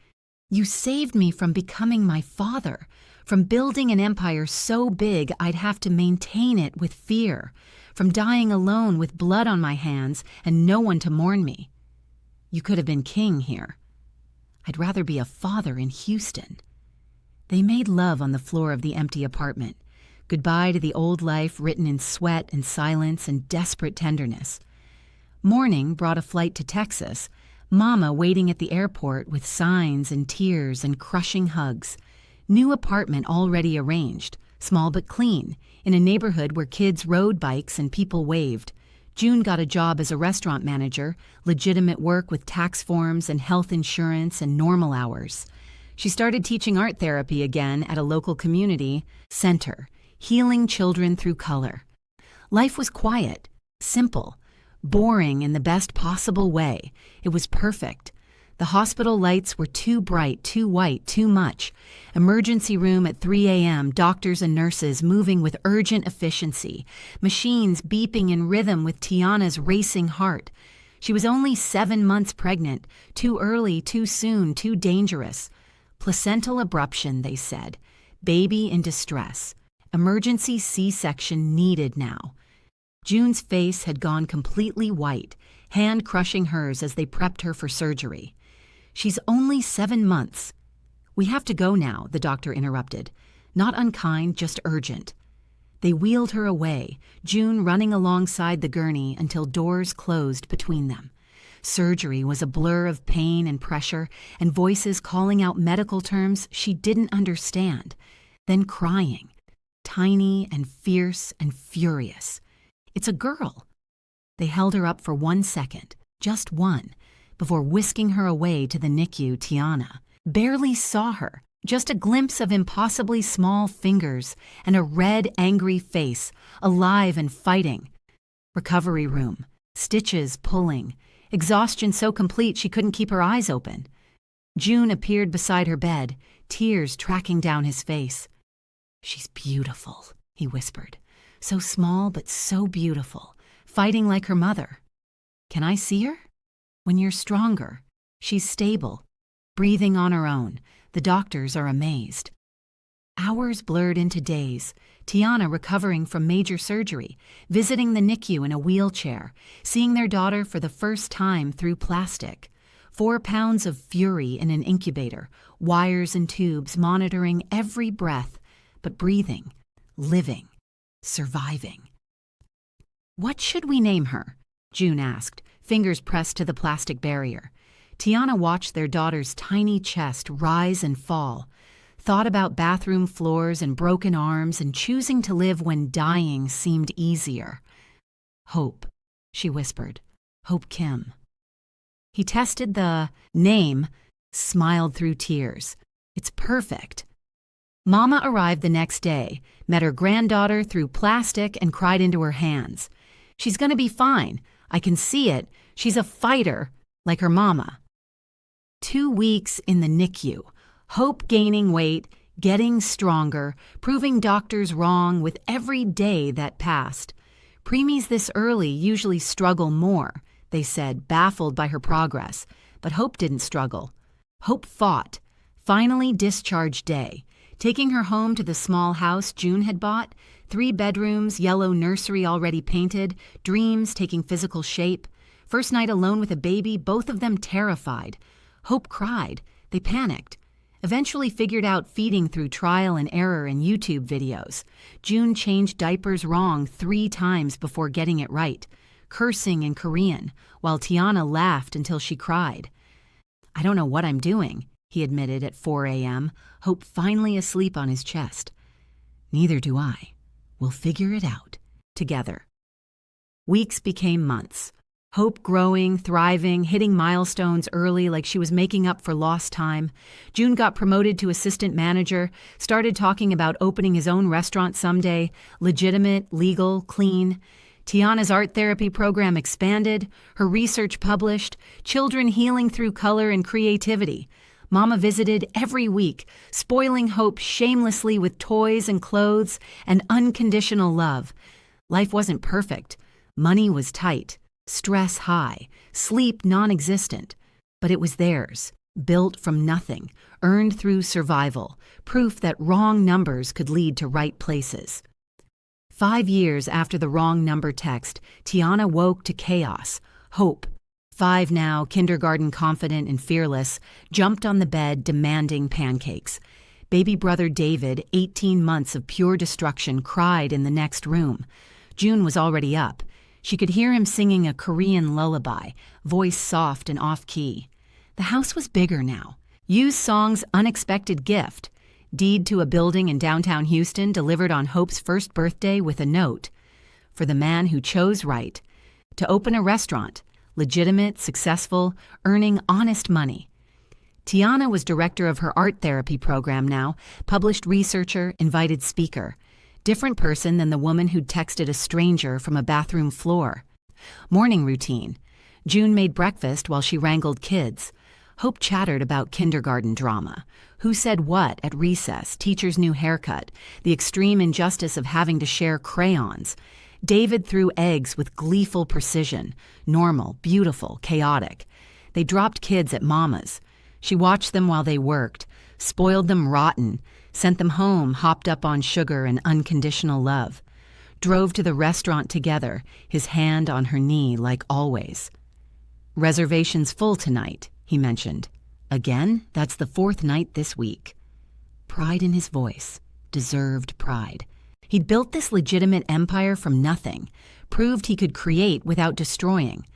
You saved me from becoming my father, from building an empire so big I'd have to maintain it with fear, from dying alone with blood on my hands and no one to mourn me. You could have been king here. I'd rather be a father in Houston. They made love on the floor of the empty apartment. Goodbye to the old life written in sweat and silence and desperate tenderness. Morning brought a flight to Texas, Mama waiting at the airport with signs and tears and crushing hugs. New apartment already arranged, small but clean, in a neighborhood where kids rode bikes and people waved. June got a job as a restaurant manager, legitimate work with tax forms and health insurance and normal hours. She started teaching art therapy again at a local community center, healing children through color. Life was quiet, simple, boring in the best possible way. It was perfect. The hospital lights were too bright, too white, too much. Emergency room at 3 a.m., doctors and nurses moving with urgent efficiency. Machines beeping in rhythm with Tiana's racing heart. She was only 7 months pregnant. Too early, too soon, too dangerous. Placental abruption, they said. Baby in distress. Emergency C-section needed now. June's face had gone completely white, hand crushing hers as they prepped her for surgery. She's only 7 months. We have to go now, the doctor interrupted. Not unkind, just urgent. They wheeled her away, June running alongside the gurney until doors closed between them. Surgery was a blur of pain and pressure, and voices calling out medical terms she didn't understand. Then crying, tiny and fierce and furious. It's a girl. They held her up for 1 second, just one, before whisking her away to the NICU. Tiana barely saw her, just a glimpse of impossibly small fingers and a red, angry face, alive and fighting. Recovery room, stitches pulling, exhaustion so complete she couldn't keep her eyes open. June appeared beside her bed, tears tracking down his face. "She's beautiful," he whispered. "So small but so beautiful, fighting like her mother. Can I see her? When you're stronger. She's stable, breathing on her own. The doctors are amazed." Hours blurred into days, Tiana recovering from major surgery, visiting the NICU in a wheelchair, seeing their daughter for the first time through plastic. 4 pounds of fury in an incubator, wires and tubes monitoring every breath, but breathing, living, surviving. "What should we name her?" June asked, fingers pressed to the plastic barrier. Tiana watched their daughter's tiny chest rise and fall, thought about bathroom floors and broken arms and choosing to live when dying seemed easier. "Hope," she whispered. "Hope Kim." He tested the name, smiled through tears. "It's perfect." Mama arrived the next day, met her granddaughter through plastic and cried into her hands. "She's gonna be fine. I can see it. She's a fighter, like her mama." 2 weeks in the NICU, Hope gaining weight, getting stronger, proving doctors wrong with every day that passed. Preemies this early usually struggle more, they said, baffled by her progress. But Hope didn't struggle. Hope fought. Finally discharge day, taking her home to the small house June had bought, 3 bedrooms, yellow nursery already painted, dreams taking physical shape. First night alone with a baby, both of them terrified. Hope cried. They panicked. Eventually figured out feeding through trial and error in YouTube videos. June changed diapers wrong 3 times before getting it right, cursing in Korean, while Tiana laughed until she cried. "I don't know what I'm doing," he admitted at 4 a.m., Hope finally asleep on his chest. "Neither do I. We'll figure it out. Together." Weeks became months. Hope growing, thriving, hitting milestones early like she was making up for lost time. June got promoted to assistant manager, started talking about opening his own restaurant someday, legitimate, legal, clean. Tiana's art therapy program expanded, her research published, children healing through color and creativity. Mama visited every week, spoiling Hope shamelessly with toys and clothes and unconditional love. Life wasn't perfect. Money was tight. Stress high, sleep non-existent, but it was theirs, built from nothing, earned through survival, proof that wrong numbers could lead to right places. 5 years after the wrong number text, Tiana woke to chaos, hope, 5 now, kindergarten confident and fearless, jumped on the bed demanding pancakes. Baby brother David, 18 months of pure destruction, cried in the next room. June was already up. She could hear him singing a Korean lullaby, voice soft and off-key. The house was bigger now. Yu's song's unexpected gift, deed to a building in downtown Houston delivered on Hope's first birthday with a note. For the man who chose right. To open a restaurant, legitimate, successful, earning honest money. Tiana was director of her art therapy program now, published researcher, invited speaker. Different person than the woman who'd texted a stranger from a bathroom floor. Morning routine. June made breakfast while she wrangled kids. Hope chattered about kindergarten drama. Who said what at recess, teacher's new haircut, the extreme injustice of having to share crayons. David threw eggs with gleeful precision. Normal, beautiful, chaotic. They dropped kids at Mama's. She watched them while they worked, spoiled them rotten, sent them home hopped up on sugar and unconditional love. Drove to the restaurant together, his hand on her knee like always. Reservations full tonight, he mentioned. Again, that's the 4th night this week. Pride in his voice. Deserved pride. He'd built this legitimate empire from nothing, proved he could create without destroying.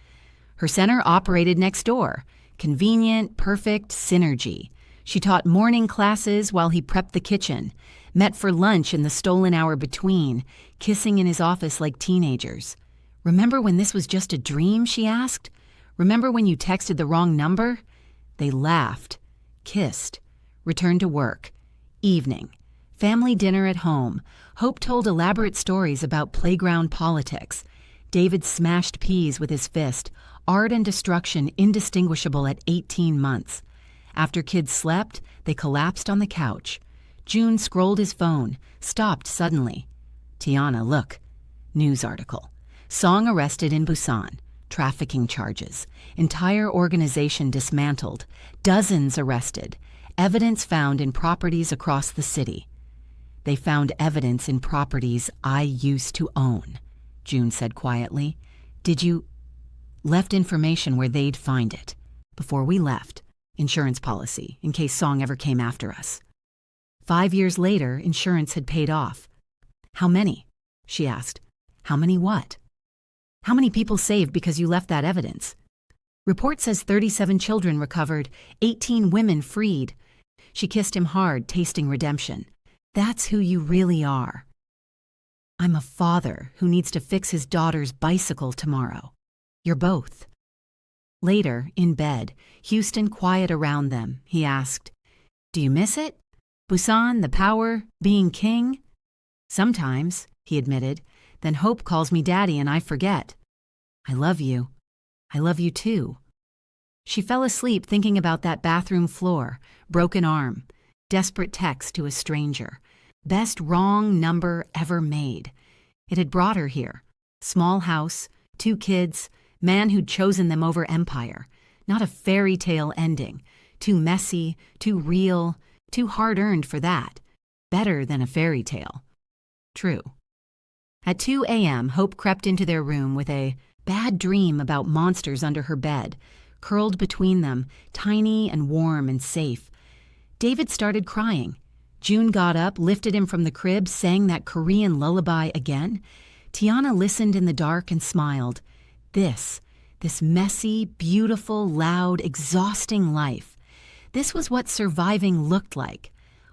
Her center operated next door. Convenient, perfect, synergy. She taught morning classes while he prepped the kitchen, met for lunch in the stolen hour between, kissing in his office like teenagers. Remember when this was just a dream, she asked? Remember when you texted the wrong number? They laughed, kissed, returned to work. Evening. Family dinner at home. Hope told elaborate stories about playground politics. David smashed peas with his fist, art and destruction indistinguishable at 18 months. After kids slept, they collapsed on the couch. June scrolled his phone, stopped suddenly. Tiana, look. News article. Song arrested in Busan. Trafficking charges. Entire organization dismantled. Dozens arrested. Evidence found in properties across the city. They found evidence in properties I used to own, June said quietly. Did you... Left information where they'd find it. Before we left. Insurance policy, in case Song ever came after us. 5 years later, insurance had paid off. How many? She asked. How many what? How many people saved because you left that evidence? Report says 37 children recovered, 18 women freed. She kissed him hard, tasting redemption. That's who you really are. I'm a father who needs to fix his daughter's bicycle tomorrow. You're both. Later, in bed, Houston quiet around them, he asked, Do you miss it? Busan, the power, being king? Sometimes, he admitted. Then Hope calls me daddy and I forget. I love you. I love you too. She fell asleep thinking about that bathroom floor, broken arm, desperate text to a stranger. Best wrong number ever made. It had brought her here. Small house, 2 kids, man who'd chosen them over empire. Not a fairy tale ending. Too messy, too real, too hard-earned for that. Better than a fairy tale. True. At 2 a.m., Hope crept into their room with a bad dream about monsters under her bed, curled between them, tiny and warm and safe. David started crying. June got up, lifted him from the crib, sang that Korean lullaby again. Tiana listened in the dark and smiled. This messy, beautiful, loud, exhausting life. This was what surviving looked like.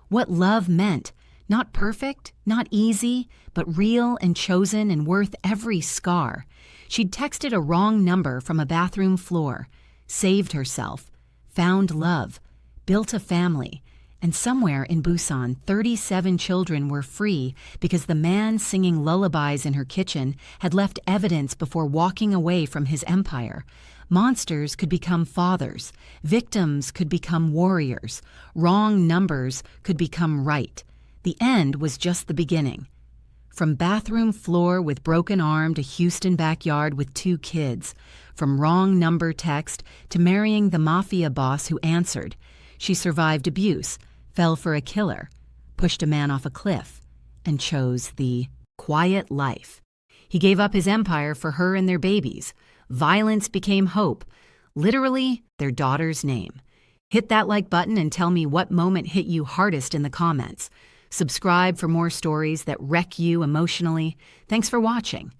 What love meant. Not perfect, not easy, but real and chosen and worth every scar. She'd texted a wrong number from a bathroom floor, saved herself, found love, built a family, and somewhere in Busan, 37 children were free because the man singing lullabies in her kitchen had left evidence before walking away from his empire. Monsters could become fathers, victims could become warriors, wrong numbers could become right. The end was just the beginning. From bathroom floor with broken arm to Houston backyard with 2 kids, from wrong number text to marrying the Mafia boss who answered, she survived abuse, fell for a killer, pushed a man off a cliff, and chose the quiet life. He gave up his empire for her and their babies. Violence became hope. literally their daughter's name. Hit that like button and tell me what moment hit you hardest in the comments. Subscribe for more stories that wreck you emotionally. Thanks for watching.